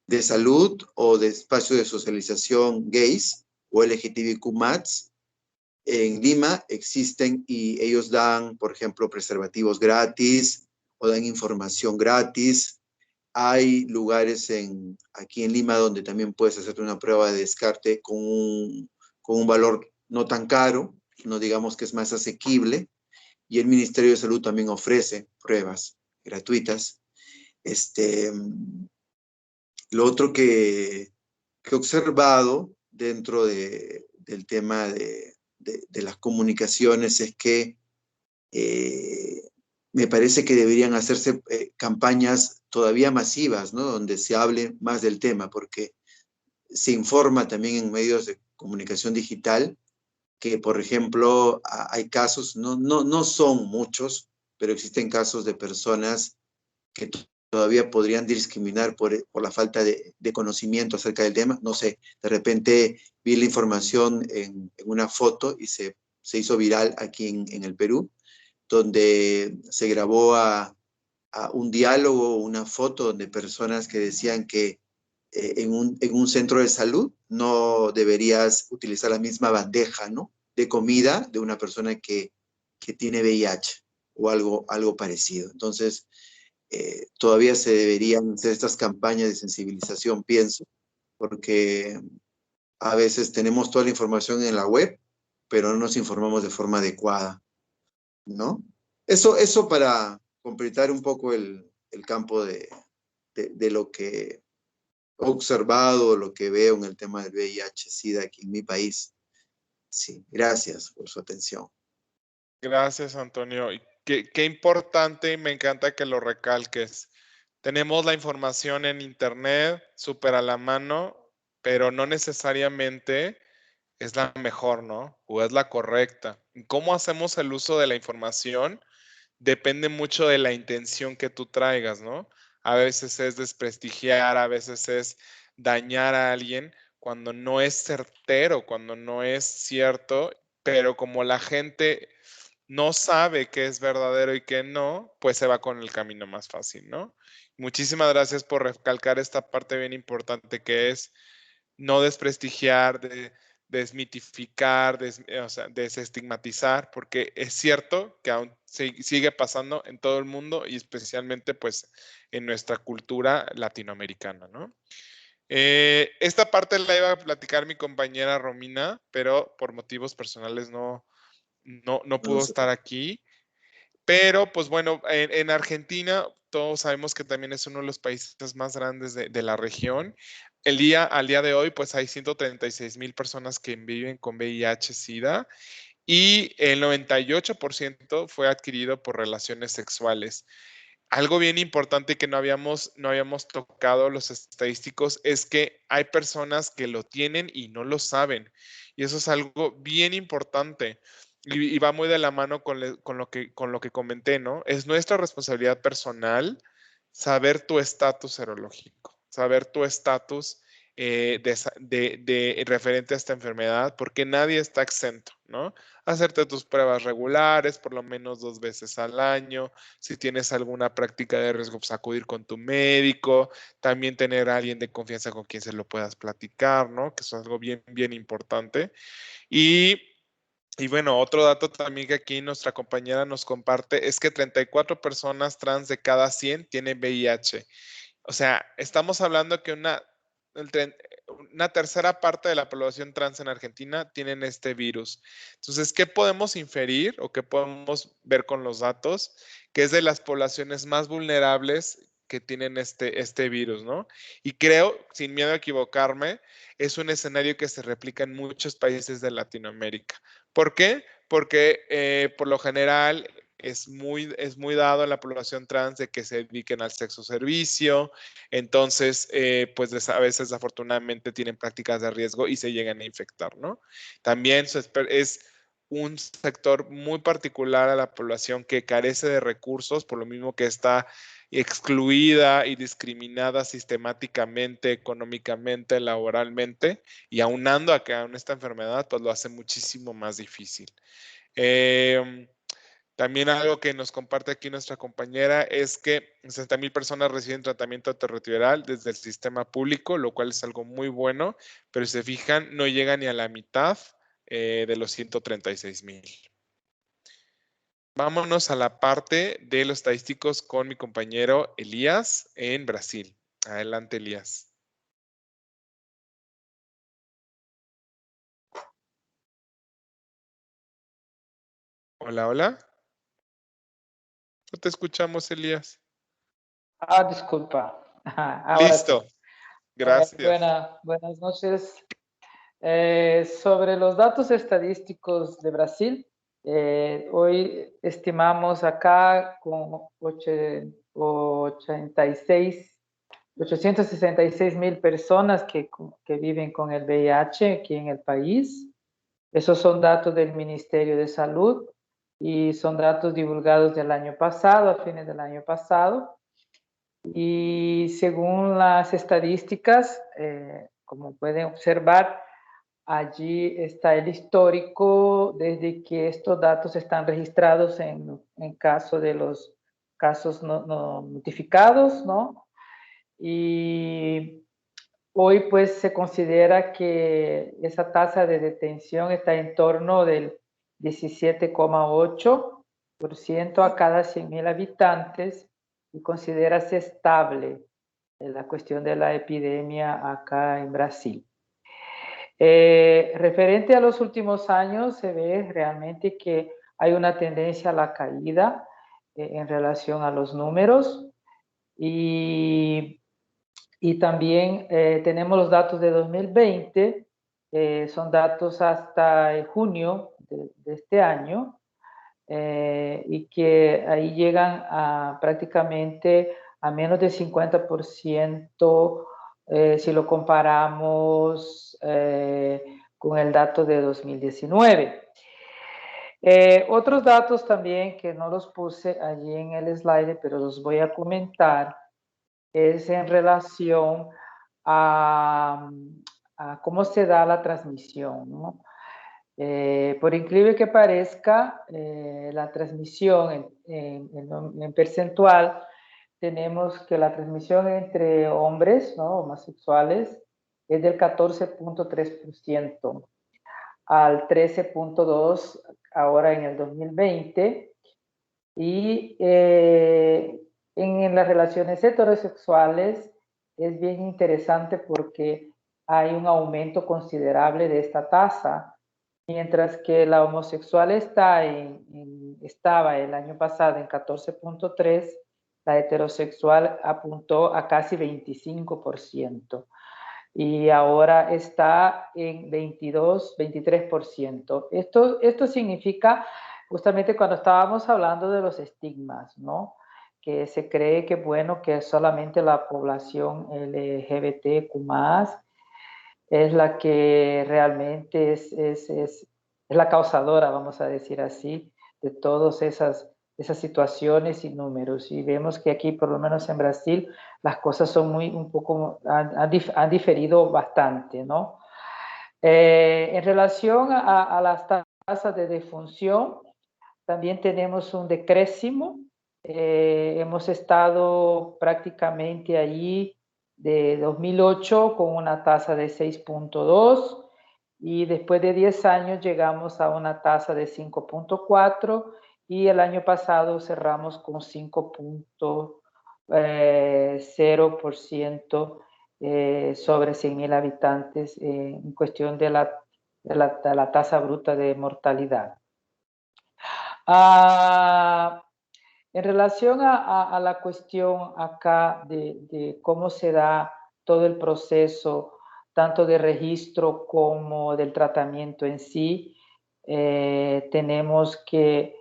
de salud o de espacios de socialización gays o LGTBQ+, en Lima existen y ellos dan, por ejemplo, preservativos gratis o dan información gratis. Hay lugares aquí en Lima donde también puedes hacerte una prueba de descarte con un valor no tan caro, no digamos que es más asequible, y el Ministerio de Salud también ofrece pruebas gratuitas. Lo otro que he observado dentro del tema de las comunicaciones es que me parece que deberían hacerse campañas todavía masivas, ¿no? Donde se hable más del tema, porque se informa también en medios de comunicación digital que, por ejemplo, hay casos, no son muchos, pero existen casos de personas que todavía podrían discriminar por la falta de conocimiento acerca del tema. No sé, de repente vi la información en una foto y se hizo viral aquí en el Perú, donde se grabó a un diálogo, una foto de personas que decían que en un centro de salud no deberías utilizar la misma bandeja, ¿no? De comida de una persona que tiene VIH o algo parecido. Entonces, todavía se deberían hacer estas campañas de sensibilización, pienso, porque a veces tenemos toda la información en la web, pero no nos informamos de forma adecuada, ¿no? Eso para completar un poco el campo de lo que he observado, lo que veo en el tema del VIH-Sida aquí en mi país. Sí, gracias por su atención. Gracias, Antonio. Y qué importante, y me encanta que lo recalques. Tenemos la información en internet súper a la mano, pero no necesariamente es la mejor, ¿no? O es la correcta. ¿Cómo hacemos el uso de la información? Depende mucho de la intención que tú traigas, ¿no? A veces es desprestigiar, a veces es dañar a alguien cuando no es certero, cuando no es cierto, pero como la gente no sabe qué es verdadero y qué no, pues se va con el camino más fácil, ¿no? Muchísimas gracias por recalcar esta parte bien importante que es no desprestigiar, desmitificar, o sea, desestigmatizar, porque es cierto que aún sigue pasando en todo el mundo y especialmente pues en nuestra cultura latinoamericana, ¿no? Esta parte la iba a platicar mi compañera Romina, pero por motivos personales no pudo estar aquí. Pero, pues bueno, en Argentina todos sabemos que también es uno de los países más grandes de la región. Al día de hoy, pues hay 136,000 personas que viven con VIH-Sida y el 98% fue adquirido por relaciones sexuales. Algo bien importante que no habíamos tocado los estadísticos es que hay personas que lo tienen y no lo saben. Y eso es algo bien importante. Y va muy de la mano con lo que comenté, ¿no? Es nuestra responsabilidad personal saber tu estatus serológico, saber tu estatus referente a esta enfermedad, porque nadie está exento, ¿no? Hacerte tus pruebas regulares, por lo menos 2 veces al año. Si tienes alguna práctica de riesgo, pues acudir con tu médico. También tener a alguien de confianza con quien se lo puedas platicar, ¿no? Que eso es algo bien, bien importante. Y bueno, otro dato también que aquí nuestra compañera nos comparte es que 34 personas trans de cada 100 tienen VIH. O sea, estamos hablando que una tercera parte de la población trans en Argentina tienen este virus. Entonces, ¿qué podemos inferir o qué podemos ver con los datos? Que es de las poblaciones más vulnerables que tienen este virus, ¿no? Y creo, sin miedo a equivocarme, es un escenario que se replica en muchos países de Latinoamérica. ¿Por qué? Porque por lo general es muy dado en la población trans de que se dediquen al sexo servicio, entonces pues a veces desafortunadamente tienen prácticas de riesgo y se llegan a infectar, ¿no? También es un sector muy particular a la población que carece de recursos, por lo mismo que está excluida y discriminada sistemáticamente, económicamente, laboralmente, y aunando a que aún esta enfermedad, pues lo hace muchísimo más difícil. También algo que nos comparte aquí nuestra compañera es que 60,000 personas reciben tratamiento antirretroviral desde el sistema público, lo cual es algo muy bueno, pero si se fijan, no llega ni a la mitad de los 136,000. Vámonos a la parte de los estadísticos con mi compañero Elías en Brasil. Adelante, Elías. Hola, hola. No te escuchamos, Elías. Disculpa. Ahora Listo. sí. Gracias. Buenas noches. Sobre los datos estadísticos de Brasil, hoy estimamos acá con 866,000 personas que viven con el VIH aquí en el país. Esos son datos del Ministerio de Salud y son datos divulgados del año pasado, a fines del año pasado. Y según las estadísticas, como pueden observar, allí está el histórico desde que estos datos están registrados en caso de los casos no notificados, ¿no? Y hoy pues se considera que esa tasa de detención está en torno del 17,8% a cada 100,000 habitantes y considerarse estable en la cuestión de la epidemia acá en Brasil. Referente a los últimos años, se ve realmente que hay una tendencia a la caída en relación a los números y también tenemos los datos de 2020, son datos hasta junio de este año, y que ahí llegan a prácticamente a menos del 50% si lo comparamos con el dato de 2019. Otros datos también que no los puse allí en el slide, pero los voy a comentar, es en relación a cómo se da la transmisión, ¿no? Por increíble que parezca, la transmisión en percentual, tenemos que la transmisión entre hombres, ¿no?, homosexuales, es del 14,3% al 13,2% ahora en el 2020. Y en las relaciones heterosexuales es bien interesante porque hay un aumento considerable de esta tasa, mientras que la homosexual estaba el año pasado en 14,3%, la heterosexual apuntó a casi 25% y ahora está en 23%. Esto significa justamente cuando estábamos hablando de los estigmas, ¿no?, que se cree que, bueno, que solamente la población LGBTQ+ es la que realmente es la causadora, vamos a decir así, de todas esas esas situaciones y números. Y vemos que aquí, por lo menos en Brasil, las cosas son han diferido bastante, ¿no? En relación a las tasas de defunción, también tenemos un decréscimo. Hemos estado prácticamente allí de 2008 con una tasa de 6.2 y después de 10 años llegamos a una tasa de 5.4 y el año pasado cerramos con 5.0% sobre 100.000 habitantes en cuestión de la tasa bruta de mortalidad. En relación a la cuestión acá de cómo se da todo el proceso, tanto de registro como del tratamiento en sí, tenemos que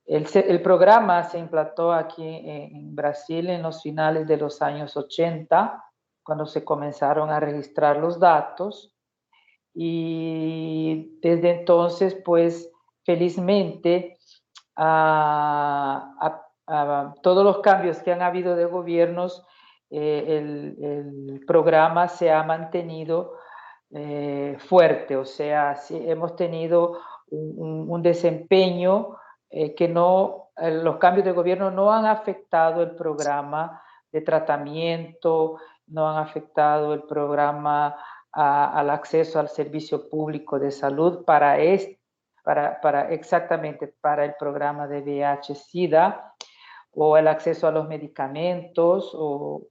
el programa se implantó aquí en Brasil en los finales de los años 80, cuando se comenzaron a registrar los datos, y desde entonces, pues, felizmente, todos los cambios que han habido de gobiernos, el programa se ha mantenido fuerte, o sea, sí, hemos tenido un desempeño que los cambios de gobierno no han afectado el programa de tratamiento, no han afectado el programa al acceso al servicio público de salud exactamente para el programa de VIH-Sida, o el acceso a los medicamentos o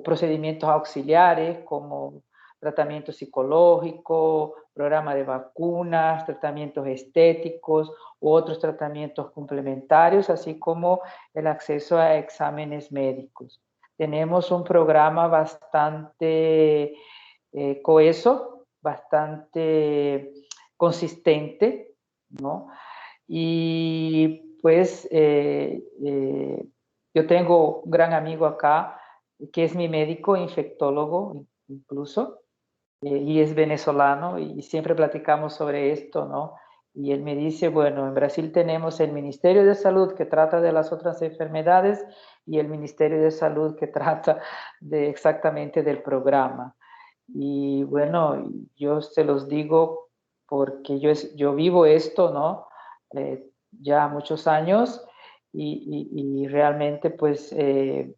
procedimientos auxiliares como tratamiento psicológico, programa de vacunas, tratamientos estéticos u otros tratamientos complementarios, así como el acceso a exámenes médicos. Tenemos un programa bastante coheso, bastante consistente, ¿no? Y pues yo tengo un gran amigo acá que es mi médico infectólogo incluso, y es venezolano, y siempre platicamos sobre esto, ¿no? Y él me dice, bueno, en Brasil tenemos el Ministerio de Salud que trata de las otras enfermedades y el Ministerio de Salud que trata exactamente del programa. Y bueno, yo se los digo porque yo vivo esto, ¿no? Ya muchos años y realmente pues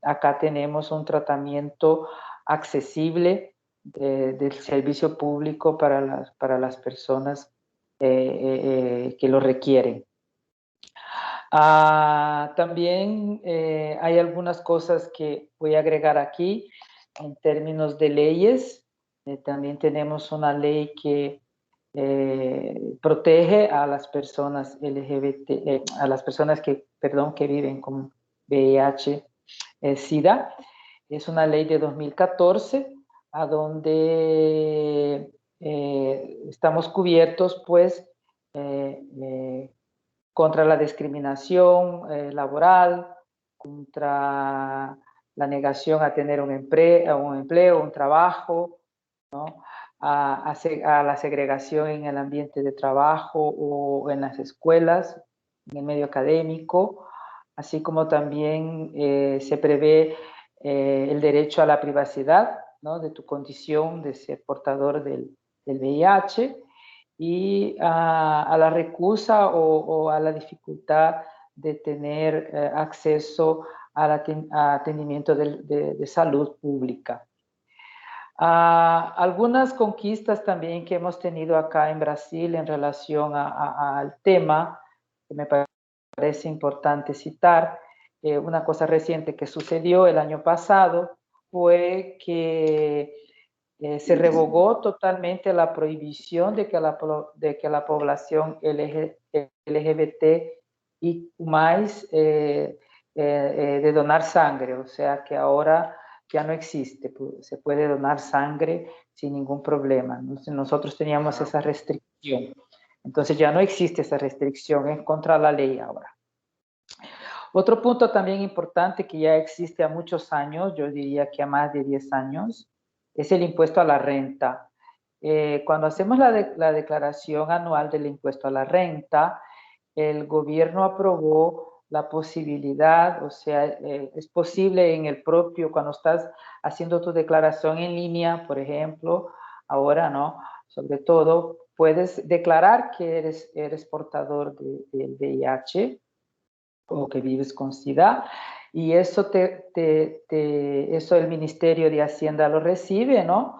acá tenemos un tratamiento accesible del servicio público para las personas que lo requieren. También hay algunas cosas que voy a agregar aquí en términos de leyes. También tenemos una ley que protege a las personas LGBT, a las personas que viven con VIH, SIDA. Es una ley de 2014 a donde estamos cubiertos, pues, contra la discriminación laboral, contra la negación a tener un empleo, un trabajo, ¿no? A la segregación en el ambiente de trabajo o en las escuelas, en el medio académico, así como también se prevé el derecho a la privacidad, ¿no? De tu condición de ser portador del VIH, y a la recusa o a la dificultad de tener acceso al atendimiento de salud pública. Algunas conquistas también que hemos tenido acá en Brasil en relación al tema, que me parece importante citar. Una cosa reciente que sucedió el año pasado fue que se revogó totalmente la prohibición de que la población LGBT y más de donar sangre, o sea que ahora ya no existe, se puede donar sangre sin ningún problema. Nosotros teníamos esa restricción, entonces ya no existe esa restricción, es contra la ley ahora. Otro punto también importante que ya existe a muchos años, yo diría que a más de 10 años, es el impuesto a la renta. Cuando hacemos la declaración anual del impuesto a la renta, el gobierno aprobó la posibilidad, o sea, es posible en el propio, cuando estás haciendo tu declaración en línea, por ejemplo, ahora, ¿no? Sobre todo, puedes declarar que eres portador del VIH o que vives con SIDA, y eso, eso el Ministerio de Hacienda lo recibe, ¿no?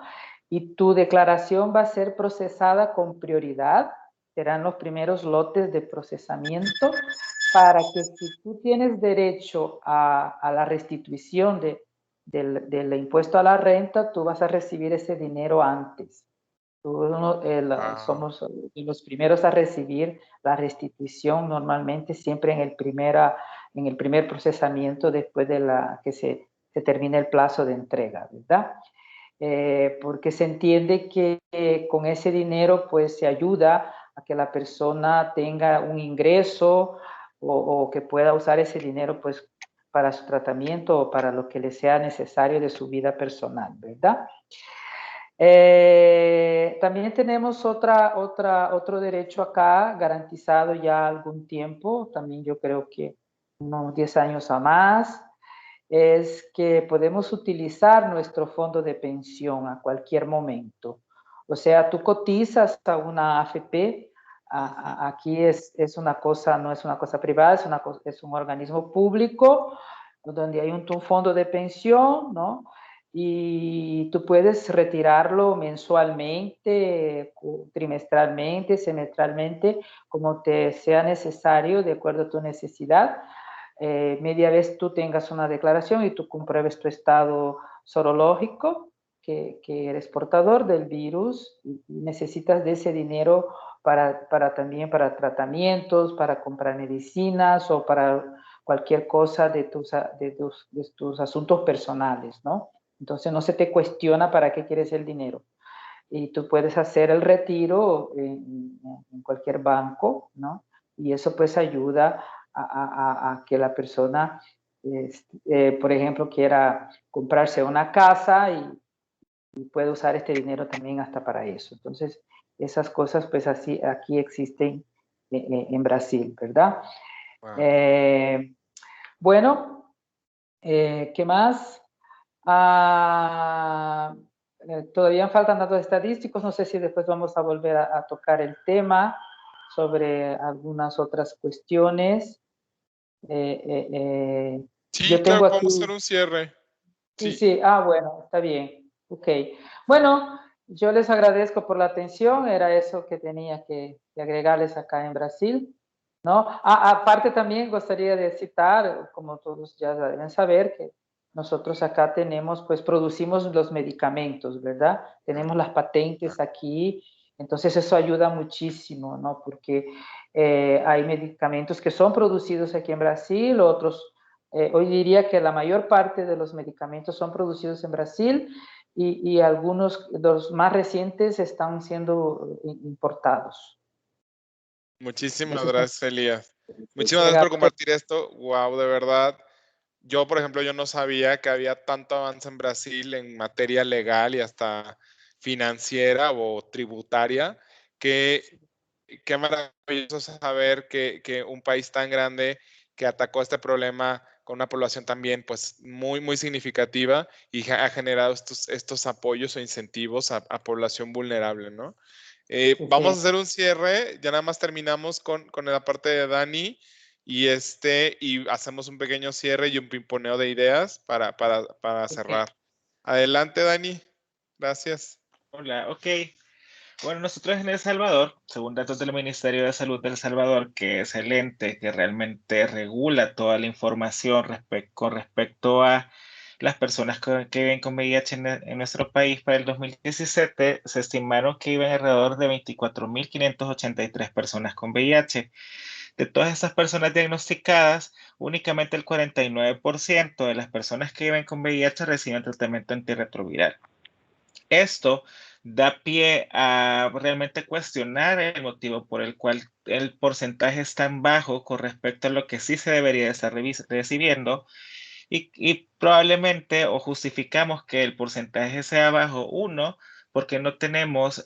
Y tu declaración va a ser procesada con prioridad, serán los primeros lotes de procesamiento para que si tú tienes derecho a la restitución del impuesto a la renta, tú vas a recibir ese dinero antes. Somos los primeros a recibir la restitución normalmente siempre en el primer procesamiento después de que se termine el plazo de entrega, ¿verdad? Porque se entiende que con ese dinero pues se ayuda a que la persona tenga un ingreso o que pueda usar ese dinero pues para su tratamiento o para lo que le sea necesario de su vida personal, ¿verdad? También tenemos otro derecho acá garantizado ya algún tiempo, también yo creo que unos 10 años a más, es que podemos utilizar nuestro fondo de pensión a cualquier momento. O sea, tú cotizas a una AFP, aquí es una cosa, no es una cosa privada, es un organismo público donde hay un fondo de pensión, ¿no? Y tú puedes retirarlo mensualmente, trimestralmente, semestralmente, como te sea necesario, de acuerdo a tu necesidad. Media vez tú tengas una declaración y tú compruebes tu estado sorológico, que eres portador del virus y necesitas de ese dinero también para tratamientos, para comprar medicinas o para cualquier cosa de tus asuntos personales, ¿no? Entonces no se te cuestiona para qué quieres el dinero. Y tú puedes hacer el retiro en cualquier banco, ¿no? Y eso pues ayuda a que la persona, por ejemplo, quiera comprarse una casa y puede usar este dinero también hasta para eso. Entonces, esas cosas pues así aquí existen en Brasil, ¿verdad? Wow. Bueno, ¿qué más? Todavía faltan datos estadísticos, no sé si después vamos a volver a tocar el tema sobre algunas otras cuestiones. Sí, Yo claro, tengo podemos hacer aquí, un cierre. sí, Sí. sí, bueno, está bien, ok. Bueno, yo les agradezco por la atención, era eso que tenía que agregarles acá en Brasil, ¿no? Aparte también gustaría de citar, como todos ya deben saber, que nosotros acá pues producimos los medicamentos, ¿verdad? Tenemos las patentes aquí, entonces eso ayuda muchísimo, ¿no? Porque hay medicamentos que son producidos aquí en Brasil, otros, hoy diría que la mayor parte de los medicamentos son producidos en Brasil y algunos de los más recientes están siendo importados. Muchísimas Entonces, gracias, Elías. Muchísimas gracias era por compartir esto. Wow, de verdad. Yo, por ejemplo, yo no sabía que había tanto avance en Brasil en materia legal y hasta financiera o tributaria. Qué maravilloso saber que un país tan grande que atacó este problema con una población también pues muy, muy significativa y ha generado estos apoyos o incentivos a población vulnerable, ¿no? Vamos a hacer un cierre, ya nada más terminamos con la parte de Dani y hacemos un pequeño cierre y un pimponeo de ideas para cerrar. Adelante, Dani. Gracias. Hola, ok. Bueno, nosotros en El Salvador, según datos del Ministerio de Salud de El Salvador, que es el ente que realmente regula toda la información con respecto a las personas que viven con VIH en nuestro país para el 2017, se estimaron que iban alrededor de 24.583 personas con VIH. De todas estas personas diagnosticadas, únicamente el 49% de las personas que viven con VIH reciben tratamiento antirretroviral. Esto da pie a realmente cuestionar el motivo por el cual el porcentaje es tan bajo con respecto a lo que sí se debería estar recibiendo y probablemente o justificamos que el porcentaje sea bajo, uno, porque no tenemos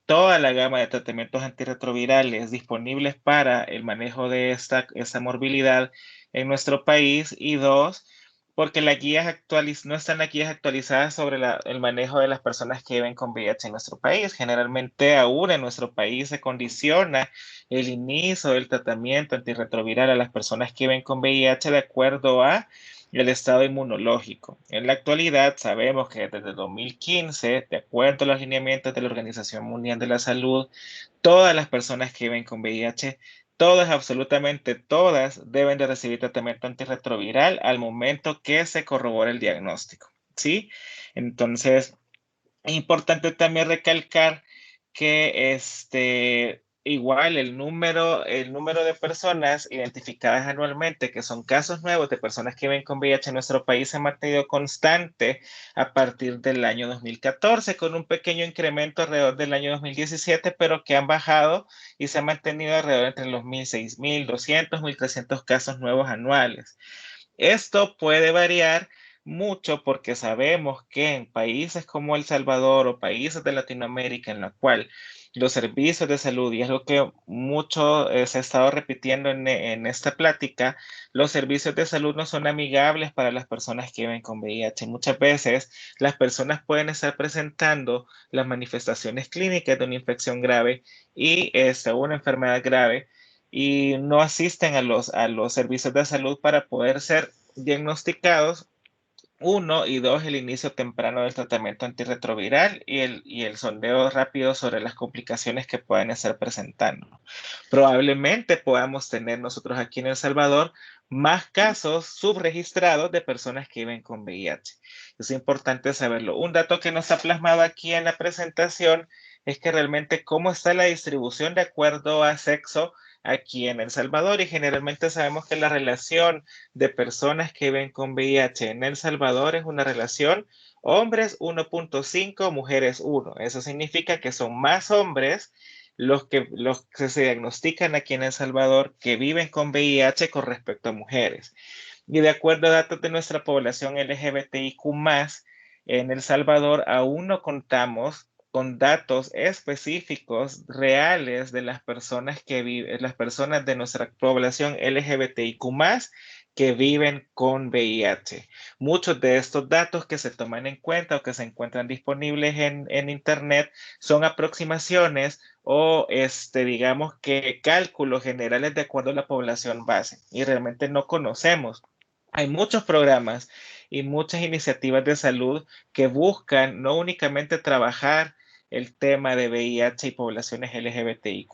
toda la gama de tratamientos antirretrovirales disponibles para el manejo de esta morbilidad en nuestro país. Y dos, porque las guías no están las guías actualizadas sobre el manejo de las personas que viven con VIH en nuestro país. Generalmente aún en nuestro país se condiciona el inicio del tratamiento antirretroviral a las personas que viven con VIH de acuerdo a el estado inmunológico. En la actualidad sabemos que desde 2015, de acuerdo a los lineamientos de la Organización Mundial de la Salud, todas las personas que viven con VIH, todas, absolutamente todas, deben de recibir tratamiento antirretroviral al momento que se corrobore el diagnóstico, ¿sí? Entonces, es importante también recalcar que igual el número de personas identificadas anualmente, que son casos nuevos de personas que viven con VIH en nuestro país, se ha mantenido constante a partir del año 2014, con un pequeño incremento alrededor del año 2017, pero que han bajado y se ha mantenido alrededor entre los 1.006, 1.200, 1.300 casos nuevos anuales. Esto puede variar mucho porque sabemos que en países como El Salvador o países de Latinoamérica en la cual los servicios de salud, y es lo que mucho se ha estado repitiendo en esta plática, los servicios de salud no son amigables para las personas que viven con VIH. Muchas veces las personas pueden estar presentando las manifestaciones clínicas de una infección grave y una enfermedad grave, y no asisten a los servicios de salud para poder ser diagnosticados. Uno, y dos, el inicio temprano del tratamiento antirretroviral y el sondeo rápido sobre las complicaciones que pueden estar presentando. Probablemente podamos tener nosotros aquí en El Salvador más casos subregistrados de personas que viven con VIH. Es importante saberlo. Un dato que nos ha plasmado aquí en la presentación es que realmente cómo está la distribución de acuerdo a sexo aquí en El Salvador, y generalmente sabemos que la relación de personas que viven con VIH en El Salvador es una relación hombres 1.5, mujeres 1. Eso significa que son más hombres los que se diagnostican aquí en El Salvador que viven con VIH con respecto a mujeres. Y de acuerdo a datos de nuestra población LGBTIQ+, en El Salvador aún no contamos con datos específicos reales de las personas que viven, las personas de nuestra población LGBTIQ+, que viven con VIH. Muchos de estos datos que se toman en cuenta o que se encuentran disponibles en Internet son aproximaciones o digamos que cálculos generales de acuerdo a la población base, y realmente no conocemos. Hay muchos programas y muchas iniciativas de salud que buscan no únicamente trabajar el tema de VIH y poblaciones LGBTIQ+,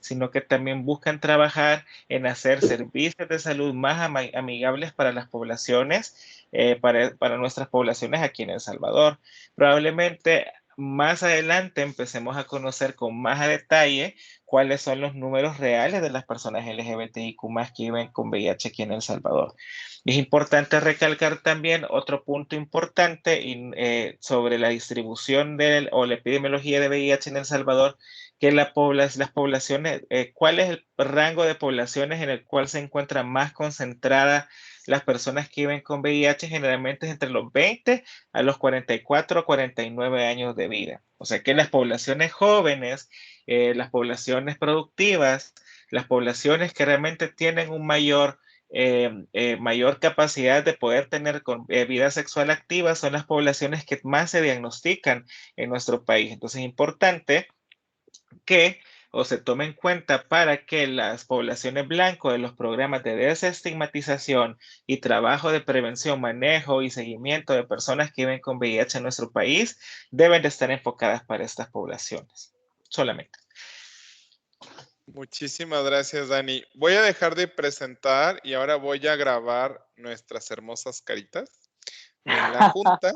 sino que también buscan trabajar en hacer servicios de salud más amigables para las poblaciones, para nuestras poblaciones aquí en El Salvador. Probablemente más adelante empecemos a conocer con más a detalle cuáles son los números reales de las personas LGBTIQ+ que viven con VIH aquí en El Salvador. Es importante recalcar también otro punto importante sobre la distribución o la epidemiología de VIH en El Salvador, que las poblaciones, cuál es el rango de poblaciones en el cual se encuentran más concentradas las personas que viven con VIH. Generalmente es entre los 20 a los 44 o 49 años de vida. O sea que las poblaciones jóvenes, las poblaciones productivas, las poblaciones que realmente tienen un mayor capacidad de poder tener vida sexual activa son las poblaciones que más se diagnostican en nuestro país. Entonces es importante que se tome en cuenta para que las poblaciones blancas de los programas de desestigmatización y trabajo de prevención, manejo y seguimiento de personas que viven con VIH en nuestro país deben de estar enfocadas para estas poblaciones. Solamente. Muchísimas gracias, Dani. Voy a dejar de presentar y ahora voy a grabar nuestras hermosas caritas en la junta.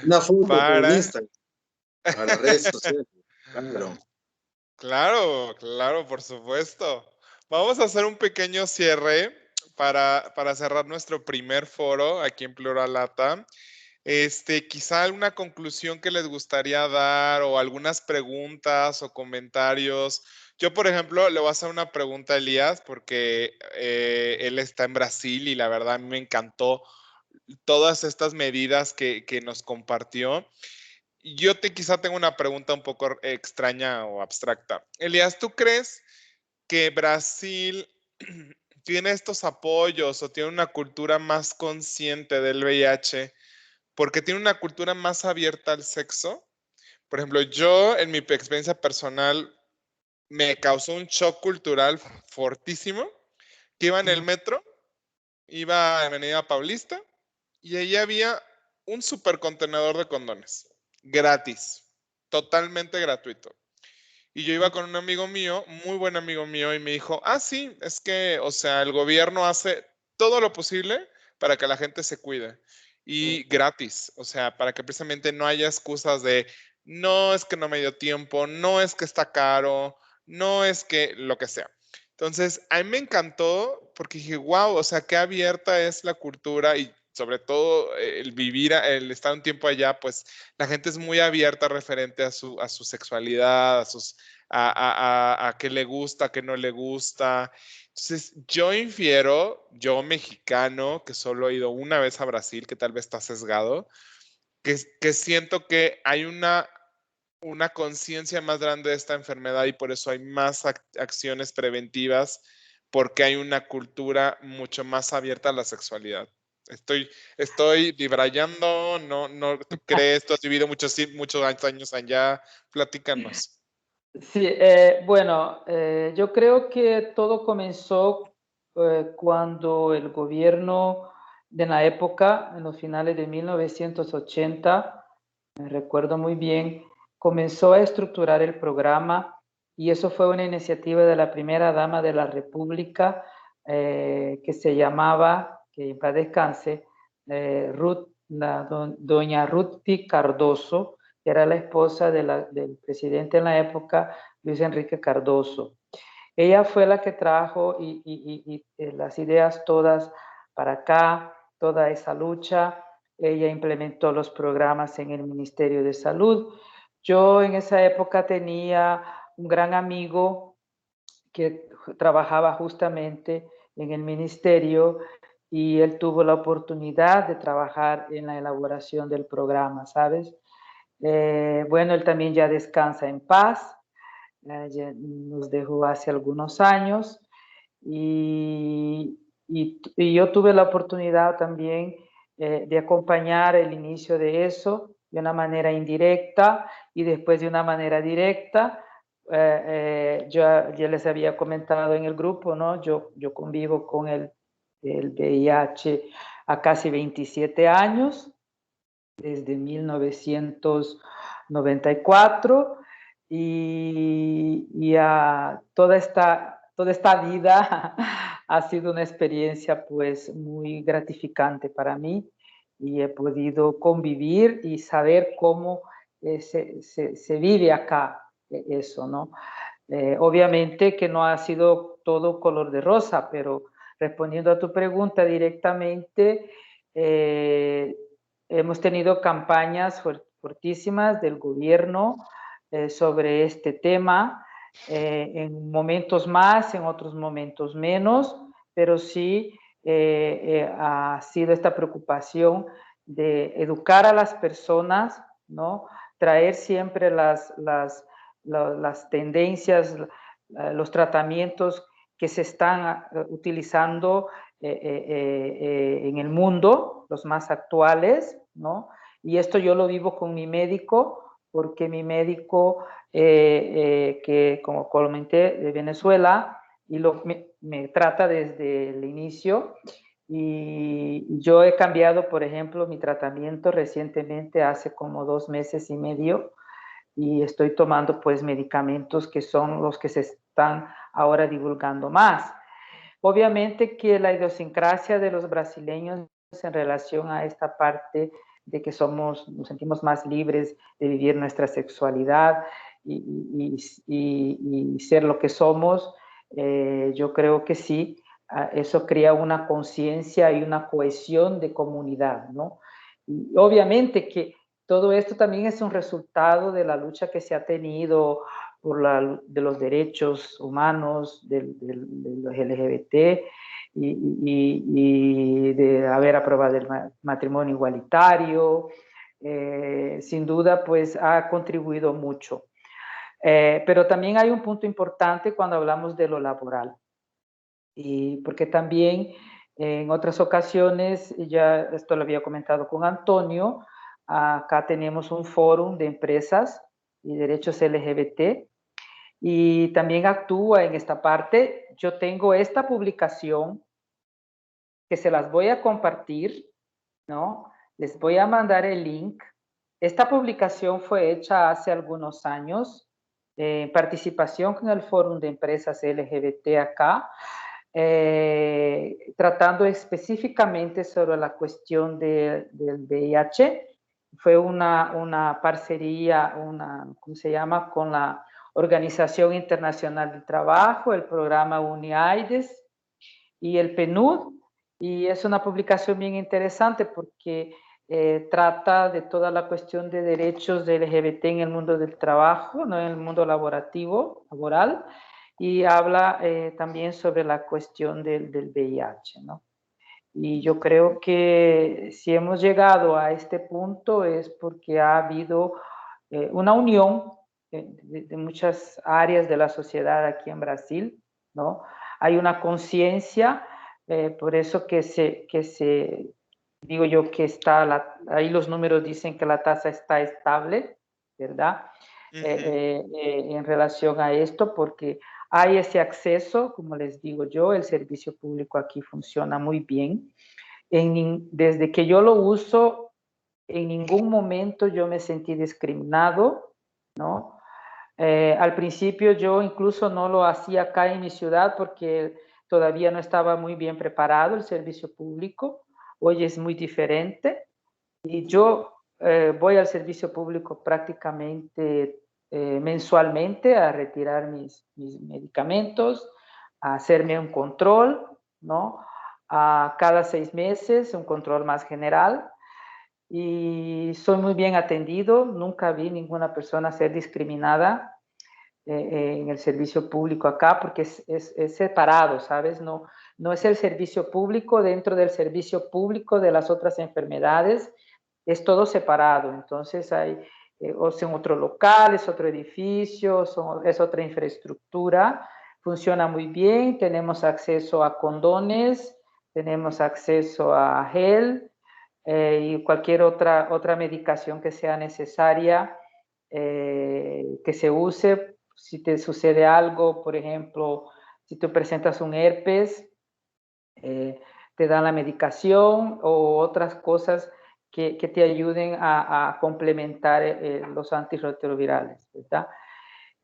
Una foto para en Instagram, para las redes sociales. Claro, claro, por supuesto. Vamos a hacer un pequeño cierre para cerrar nuestro primer foro aquí en Pluralata. Quizá alguna conclusión que les gustaría dar o algunas preguntas o comentarios. Yo, por ejemplo, le voy a hacer una pregunta a Elías porque él está en Brasil y la verdad a mí me encantó todas estas medidas que nos compartió. yo quizá tengo una pregunta un poco extraña o abstracta. Elías, ¿tú crees que Brasil tiene estos apoyos o tiene una cultura más consciente del VIH porque tiene una cultura más abierta al sexo? Por ejemplo, yo en mi experiencia personal me causó un shock cultural fortísimo, que iba en el metro, iba a Avenida Paulista y ahí había un super contenedor de condones, gratis, totalmente gratuito. Y yo iba con un amigo mío, muy buen amigo mío, y me dijo, ah, sí, es que, o sea, el gobierno hace todo lo posible para que la gente se cuide. Y gratis, o sea, para que precisamente no haya excusas de, no es que no me dio tiempo, no es que está caro, no es que lo que sea. Entonces, a mí me encantó porque dije, wow, o sea, qué abierta es la cultura y sobre todo el vivir, el estar un tiempo allá, pues la gente es muy abierta referente a su sexualidad, a qué le gusta, a qué no le gusta. Entonces, yo infiero, yo mexicano, que solo he ido una vez a Brasil, que tal vez está sesgado, que siento que hay una conciencia más grande de esta enfermedad y por eso hay más acciones preventivas, porque hay una cultura mucho más abierta a la sexualidad. Estoy vibrayando, no, ¿tú crees? Tú has vivido muchos años allá, platícanos. Sí, bueno, yo creo que todo comenzó cuando el gobierno de la época, en los finales de 1980, me recuerdo muy bien, comenzó a estructurar el programa y eso fue una iniciativa de la primera dama de la República que se llamaba, que en paz descanse, doña Ruth Cardoso, que era la esposa del presidente en la época, Luis Enrique Cardoso. Ella fue la que trajo las ideas todas para acá, toda esa lucha. Ella implementó los programas en el Ministerio de Salud. Yo en esa época tenía un gran amigo que trabajaba justamente en el ministerio y él tuvo la oportunidad de trabajar en la elaboración del programa, ¿sabes? Bueno, él también ya descansa en paz, ya nos dejó hace algunos años y yo tuve la oportunidad también de acompañar el inicio de eso de una manera indirecta y después de una manera directa. Yo ya les había comentado en el grupo, ¿no? Yo convivo con el VIH a casi 27 años, desde 1994, y toda esta vida ha sido una experiencia pues muy gratificante para mí y he podido convivir y saber cómo se vive acá eso, ¿no? Obviamente que no ha sido todo color de rosa, pero respondiendo a tu pregunta directamente, hemos tenido campañas fuertísimas del gobierno sobre este tema, en momentos más, en otros momentos menos, pero sí ha sido esta preocupación de educar a las personas, ¿no? Traer siempre las tendencias, los tratamientos que se están utilizando en el mundo, los más actuales, ¿no? Y esto yo lo vivo con mi médico, porque mi médico, que como comenté, de Venezuela, y me trata desde el inicio, y yo he cambiado, por ejemplo, mi tratamiento recientemente, hace como 2 meses y medio, y estoy tomando pues medicamentos que son los que se están ahora divulgando más. Obviamente que la idiosincrasia de los brasileños en relación a esta parte de que nos sentimos más libres de vivir nuestra sexualidad y ser lo que somos, yo creo que sí, eso crea una conciencia y una cohesión de comunidad, ¿no? Y obviamente que todo esto también es un resultado de la lucha que se ha tenido de los derechos humanos, de los LGBT y de haber aprobado el matrimonio igualitario sin duda, pues ha contribuido mucho. Pero también hay un punto importante cuando hablamos de lo laboral. Y porque también en otras ocasiones, ya esto lo había comentado con Antonio, acá tenemos un fórum de empresas y derechos LGBT y también actúa en esta parte. Yo tengo esta publicación que se las voy a compartir, ¿no? Les voy a mandar el link. Esta publicación fue hecha hace algunos años en participación con el Fórum de Empresas LGBT acá, tratando específicamente sobre la cuestión del VIH. Fue una parcería, ¿cómo se llama?, con la Organización Internacional del Trabajo, el programa UNIAIDS y el PNUD. Y es una publicación bien interesante porque trata de toda la cuestión de derechos de LGBT en el mundo del trabajo, no en el mundo laboral, y habla también sobre la cuestión del VIH, ¿no? Y yo creo que si hemos llegado a este punto es porque ha habido una unión de muchas áreas de la sociedad aquí en Brasil, ¿no? Hay una conciencia, por eso digo yo que ahí los números dicen que la tasa está estable, ¿verdad? En relación a esto, porque hay ese acceso, como les digo yo, el servicio público aquí funciona muy bien. Desde que yo lo uso, en ningún momento yo me sentí discriminado, ¿no? Al principio yo incluso no lo hacía acá en mi ciudad porque todavía no estaba muy bien preparado el servicio público. Hoy es muy diferente y yo voy al servicio público prácticamente mensualmente a retirar mis medicamentos, a hacerme un control, ¿no? A cada 6 meses, un control más general. Y soy muy bien atendido, nunca vi ninguna persona ser discriminada en el servicio público acá, porque es separado, ¿sabes? No es el servicio público dentro del servicio público de las otras enfermedades, es todo separado. Entonces o son otro local, es otro edificio, es otra infraestructura, funciona muy bien, tenemos acceso a condones, tenemos acceso a gel y cualquier otra medicación que sea necesaria que se use. Si te sucede algo, por ejemplo, si tú presentas un herpes, te dan la medicación o otras cosas que te ayuden a complementar los antirretrovirales, ¿verdad?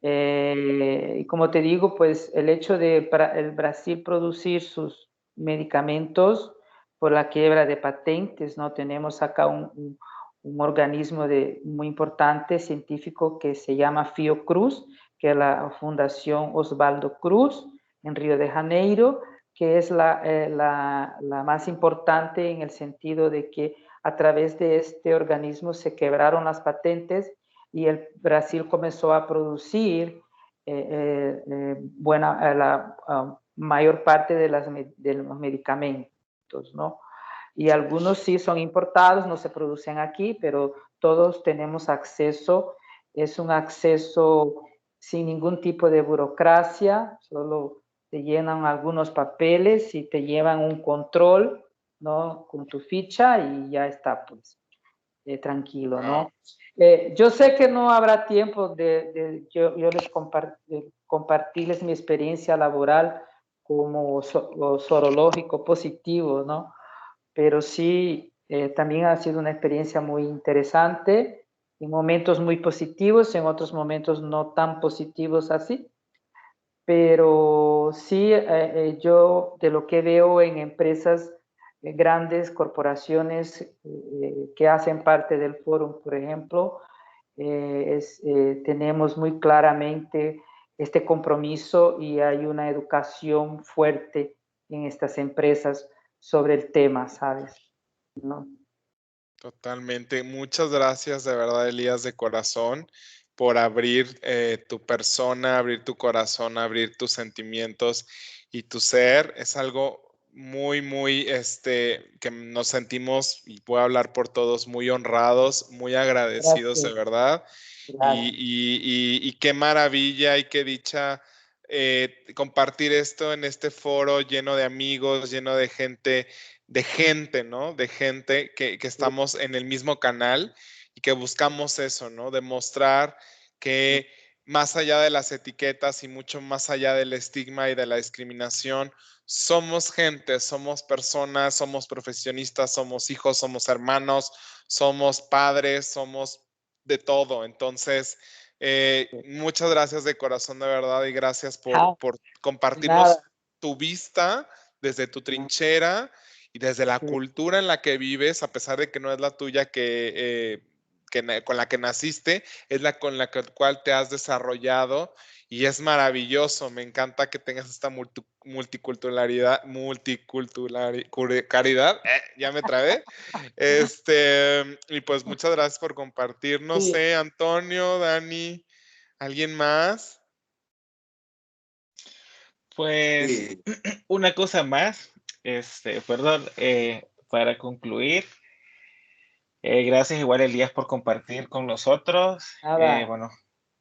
Y como te digo, pues el hecho de el Brasil producir sus medicamentos por la quiebra de patentes, ¿no? Tenemos acá un organismo muy importante científico que se llama Fiocruz, que es la Fundación Osvaldo Cruz en Río de Janeiro, que es la más importante en el sentido de que a través de este organismo se quebraron las patentes y el Brasil comenzó a producir la mayor parte de los medicamentos, ¿no? Y algunos sí son importados, no se producen aquí, pero todos tenemos acceso. Es un acceso sin ningún tipo de burocracia, solo te llenan algunos papeles y te llevan un control, ¿no? Con tu ficha y ya está, pues, tranquilo, ¿no? Yo sé que no habrá tiempo yo les compartirles mi experiencia laboral como sorológico positivo, ¿no? Pero sí, también ha sido una experiencia muy interesante, en momentos muy positivos, en otros momentos no tan positivos así, pero sí, yo de lo que veo en empresas, grandes corporaciones que hacen parte del foro, por ejemplo, tenemos muy claramente este compromiso y hay una educación fuerte en estas empresas sobre el tema, ¿sabes? ¿No? Totalmente. Muchas gracias de verdad, Elías, de corazón, por abrir tu persona, abrir tu corazón, abrir tus sentimientos y tu ser. Es algo que nos sentimos, y puedo hablar por todos, muy honrados, muy agradecidos de Gracias. verdad. Gracias. Y qué maravilla y qué dicha compartir esto en este foro lleno de amigos, lleno de gente, ¿no? De gente que estamos en el mismo canal y que buscamos eso, ¿no? Demostrar que más allá de las etiquetas y mucho más allá del estigma y de la discriminación, somos gente, somos personas, somos profesionistas, somos hijos, somos hermanos, somos padres, somos de todo. Entonces, muchas gracias de corazón, de verdad, y gracias Ah, por compartirnos nada. tu vista desde tu trinchera y desde la Sí. cultura en la que vives, a pesar de que no es la tuya con la que naciste, es la con la cual te has desarrollado y es maravilloso. Me encanta que tengas esta multiculturalidad, caridad, ya me trabé. Y pues muchas gracias por compartir. No Sí. sé, Antonio, Dani, ¿alguien más? Pues Sí. una cosa más, perdón, para concluir, gracias igual Elías por compartir con nosotros. Nada. Bueno,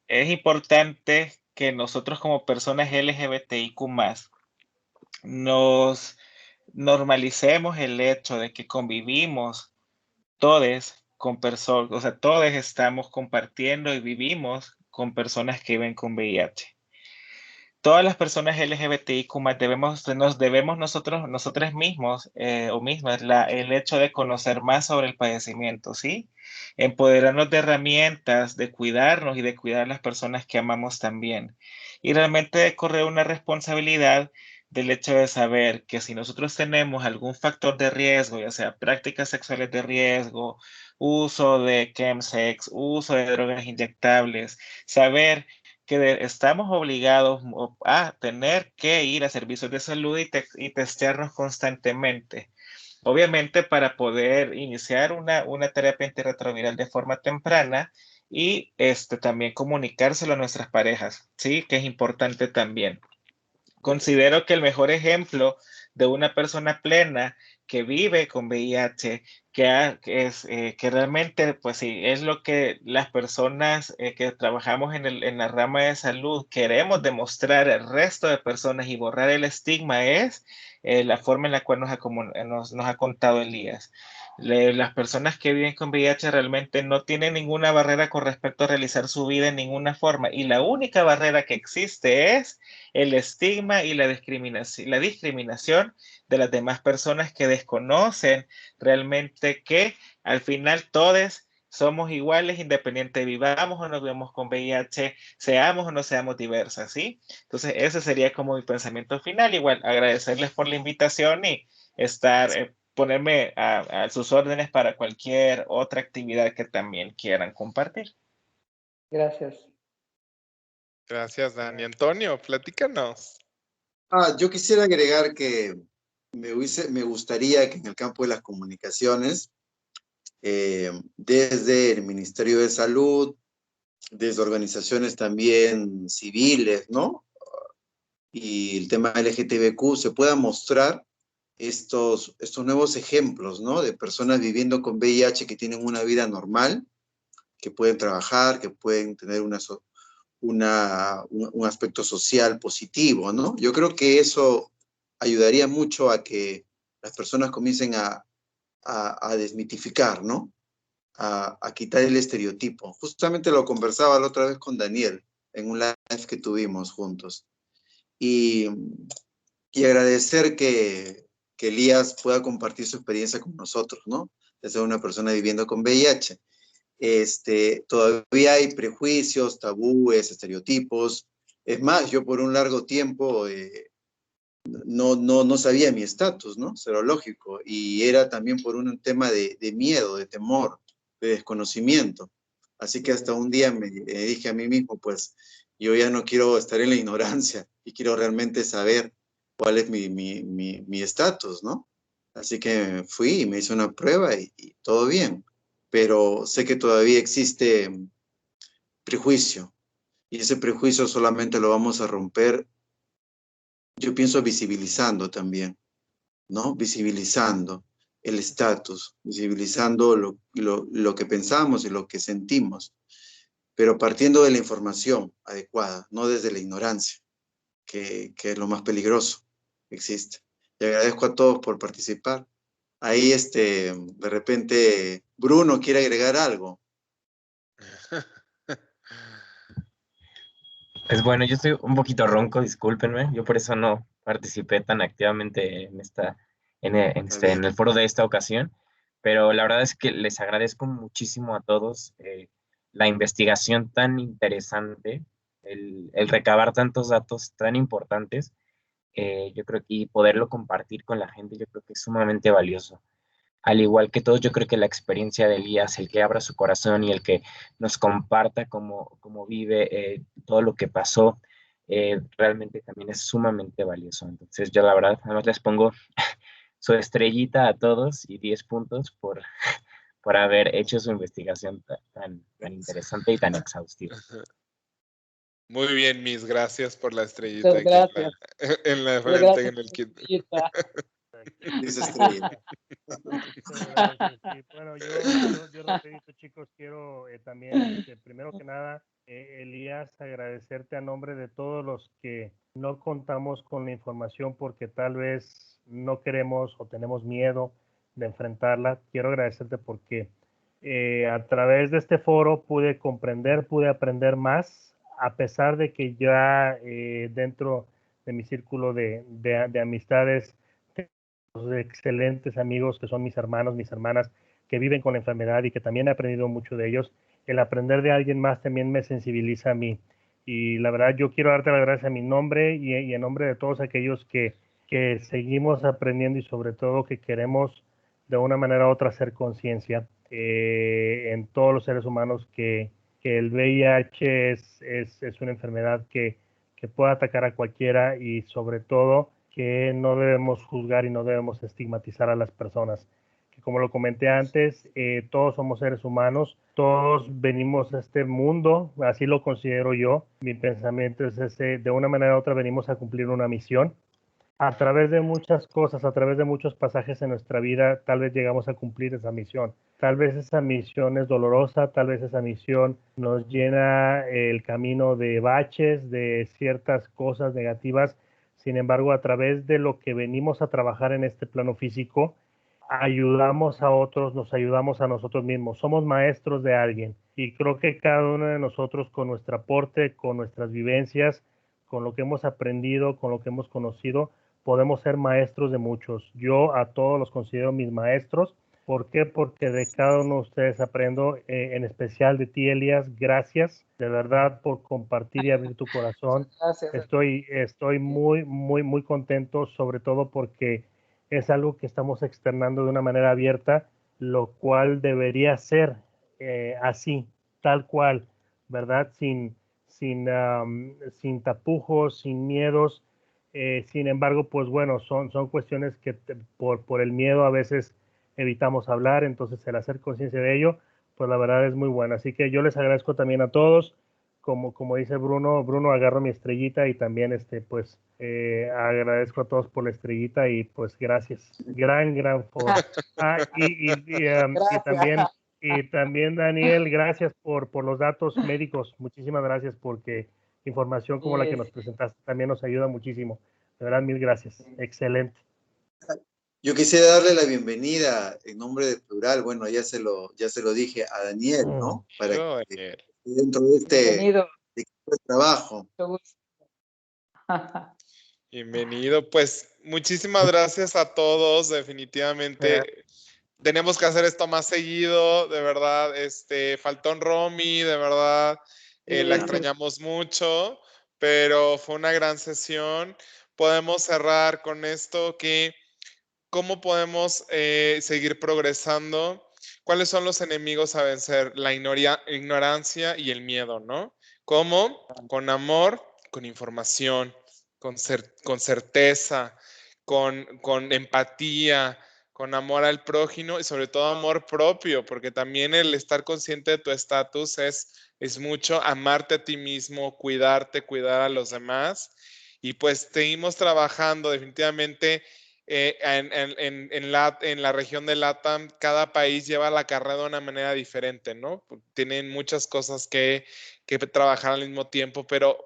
es importante que nosotros como personas LGBTIQ+, nos normalicemos el hecho de que convivimos todos con personas, o sea, todos estamos compartiendo y vivimos con personas que viven con VIH. Todas las personas LGBTIQ+, nos debemos nosotros mismos o mismas el hecho de conocer más sobre el padecimiento, ¿sí? Empoderarnos de herramientas, de cuidarnos y de cuidar a las personas que amamos también. Y realmente correr una responsabilidad del hecho de saber que si nosotros tenemos algún factor de riesgo, ya sea prácticas sexuales de riesgo, uso de chemsex, uso de drogas inyectables, saber que estamos obligados a tener que ir a servicios de salud y testearnos constantemente. Obviamente para poder iniciar una terapia antirretroviral de forma temprana y también comunicárselo a nuestras parejas, ¿sí? Que es importante también. Considero que el mejor ejemplo de una persona plena que vive con VIH, que realmente, pues sí, es lo que las personas que trabajamos en la rama de salud queremos demostrar al resto de personas y borrar el estigma es la forma en la cual nos ha contado Elías. Las personas que viven con VIH realmente no tienen ninguna barrera con respecto a realizar su vida en ninguna forma y la única barrera que existe es el estigma y la discriminación de las demás personas que desconocen realmente que al final todos somos iguales, independiente vivamos o no vivamos con VIH, seamos o no seamos diversas, ¿sí? Entonces, ese sería como mi pensamiento final. Igual, agradecerles por la invitación y ponerme a sus órdenes para cualquier otra actividad que también quieran compartir. Gracias. Gracias, Dani. Antonio, platícanos. Yo quisiera agregar que me gustaría que en el campo de las comunicaciones, desde el Ministerio de Salud, desde organizaciones también civiles, ¿no? Y el tema LGTBQ se pueda mostrar estos nuevos ejemplos, ¿no? De personas viviendo con VIH que tienen una vida normal, que pueden trabajar, que pueden tener un aspecto social positivo, ¿no? Yo creo que eso ayudaría mucho a que las personas comiencen a desmitificar, ¿no? A quitar el estereotipo. Justamente lo conversaba la otra vez con Daniel en un live que tuvimos juntos. Y agradecer que Elías pueda compartir su experiencia con nosotros, ¿no? De ser una persona viviendo con VIH. Todavía hay prejuicios, tabúes, estereotipos. Es más, yo por un largo tiempo no sabía mi estatus, ¿no? Serológico. Y era también por un tema de miedo, de temor, de desconocimiento. Así que hasta un día me dije a mí mismo, pues yo ya no quiero estar en la ignorancia y quiero realmente saber cuál es mi estatus, ¿no? Así que fui y me hice una prueba y todo bien. Pero sé que todavía existe prejuicio y ese prejuicio solamente lo vamos a romper, yo pienso, visibilizando también. ¿no? Visibilizando el estatus, visibilizando lo que pensamos y lo que sentimos, pero partiendo de la información adecuada, no desde la ignorancia, que es lo más peligroso que existe. Y agradezco a todos por participar. Ahí, de repente, Bruno quiere agregar algo. Pues bueno, yo estoy un poquito ronco, discúlpenme. Yo por eso no participé tan activamente en el foro de esta ocasión. Pero la verdad es que les agradezco muchísimo a todos la investigación tan interesante, el recabar tantos datos tan importantes. Yo creo que y poderlo compartir con la gente, yo creo que es sumamente valioso. Al igual que todos, yo creo que la experiencia de Elías, el que abra su corazón y el que nos comparta cómo vive todo lo que pasó, realmente también es sumamente valioso. Entonces, yo la verdad, nada más les pongo su estrellita a todos y 10 puntos por haber hecho su investigación tan interesante y tan exhaustiva. Muy bien, Miss, gracias por la estrellita Muchas gracias. en el kit. Dice estrella. Sí, bueno, yo rapidito, chicos, quiero también, primero que nada, Elías, agradecerte a nombre de todos los que no contamos con la información porque tal vez no queremos o tenemos miedo de enfrentarla. Quiero agradecerte porque a través de este foro pude comprender, pude aprender más, a pesar de que ya dentro de mi círculo de amistades, excelentes amigos que son mis hermanos, mis hermanas, que viven con la enfermedad y que también he aprendido mucho de ellos. El aprender de alguien más también me sensibiliza a mí. Y la verdad, yo quiero darte las gracias a mi nombre y en nombre de todos aquellos que seguimos aprendiendo y sobre todo que queremos de una manera u otra hacer conciencia en todos los seres humanos que el VIH es una enfermedad que puede atacar a cualquiera y sobre todo que no debemos juzgar y no debemos estigmatizar a las personas. Que como lo comenté antes, todos somos seres humanos, todos venimos a este mundo, así lo considero yo. Mi pensamiento es ese, de una manera u otra venimos a cumplir una misión. A través de muchas cosas, a través de muchos pasajes en nuestra vida, tal vez llegamos a cumplir esa misión. Tal vez esa misión es dolorosa, tal vez esa misión nos llena el camino de baches, de ciertas cosas negativas. Sin embargo, a través de lo que venimos a trabajar en este plano físico, ayudamos a otros, nos ayudamos a nosotros mismos. Somos maestros de alguien y creo que cada uno de nosotros con nuestro aporte, con nuestras vivencias, con lo que hemos aprendido, con lo que hemos conocido, podemos ser maestros de muchos. Yo a todos los considero mis maestros. ¿Por qué? Porque de cada uno de ustedes aprendo, en especial de ti, Elías. Gracias de verdad por compartir y abrir tu corazón. Gracias. Estoy muy, muy, muy contento, sobre todo porque es algo que estamos externando de una manera abierta, lo cual debería ser así, tal cual, ¿verdad? Sin tapujos, sin miedos. Sin embargo, pues bueno, son cuestiones que por el miedo a veces evitamos hablar, entonces el hacer conciencia de ello, pues la verdad es muy bueno. Así que yo les agradezco también a todos. Como dice Bruno, agarro mi estrellita y también pues agradezco a todos por la estrellita y pues gracias. Gran foro. Y también Daniel, gracias por los datos médicos. Muchísimas gracias porque información como la que nos presentaste también nos ayuda muchísimo. De verdad, mil gracias. Excelente. Yo quisiera darle la bienvenida en nombre de Plural, bueno, ya se lo dije a Daniel, ¿no? Para que dentro de este equipo de trabajo. Bienvenido, pues muchísimas gracias a todos, definitivamente tenemos que hacer esto más seguido, de verdad, faltó Romy, de verdad, la extrañamos mucho, pero fue una gran sesión. Podemos cerrar con esto que ¿cómo podemos seguir progresando? ¿Cuáles son los enemigos a vencer? La ignorancia y el miedo, ¿no? ¿Cómo? Con amor, con información, con certeza, con empatía, con amor al prójimo y sobre todo amor propio, porque también el estar consciente de tu estatus es mucho amarte a ti mismo, cuidarte, cuidar a los demás. Y pues seguimos trabajando definitivamente. en la región de LATAM, cada país lleva la carrera de una manera diferente, ¿no? Tienen muchas cosas que trabajar al mismo tiempo, pero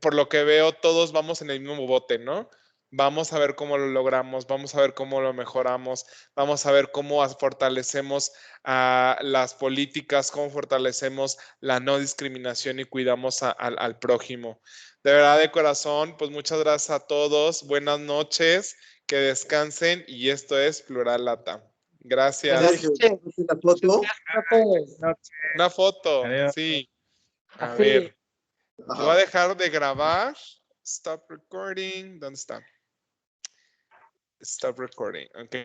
por lo que veo, todos vamos en el mismo bote, ¿no? Vamos a ver cómo lo logramos, vamos a ver cómo lo mejoramos, vamos a ver cómo fortalecemos las políticas, cómo fortalecemos la no discriminación y cuidamos al prójimo. De verdad, de corazón, pues muchas gracias a todos. Buenas noches, que descansen y esto es Plural LATAM. Gracias. Sergio, ¿una foto? Una foto, Adiós. sí. A Así. ver. Ajá. Voy a dejar de grabar. Stop recording. ¿Dónde está? Stop recording. Ok.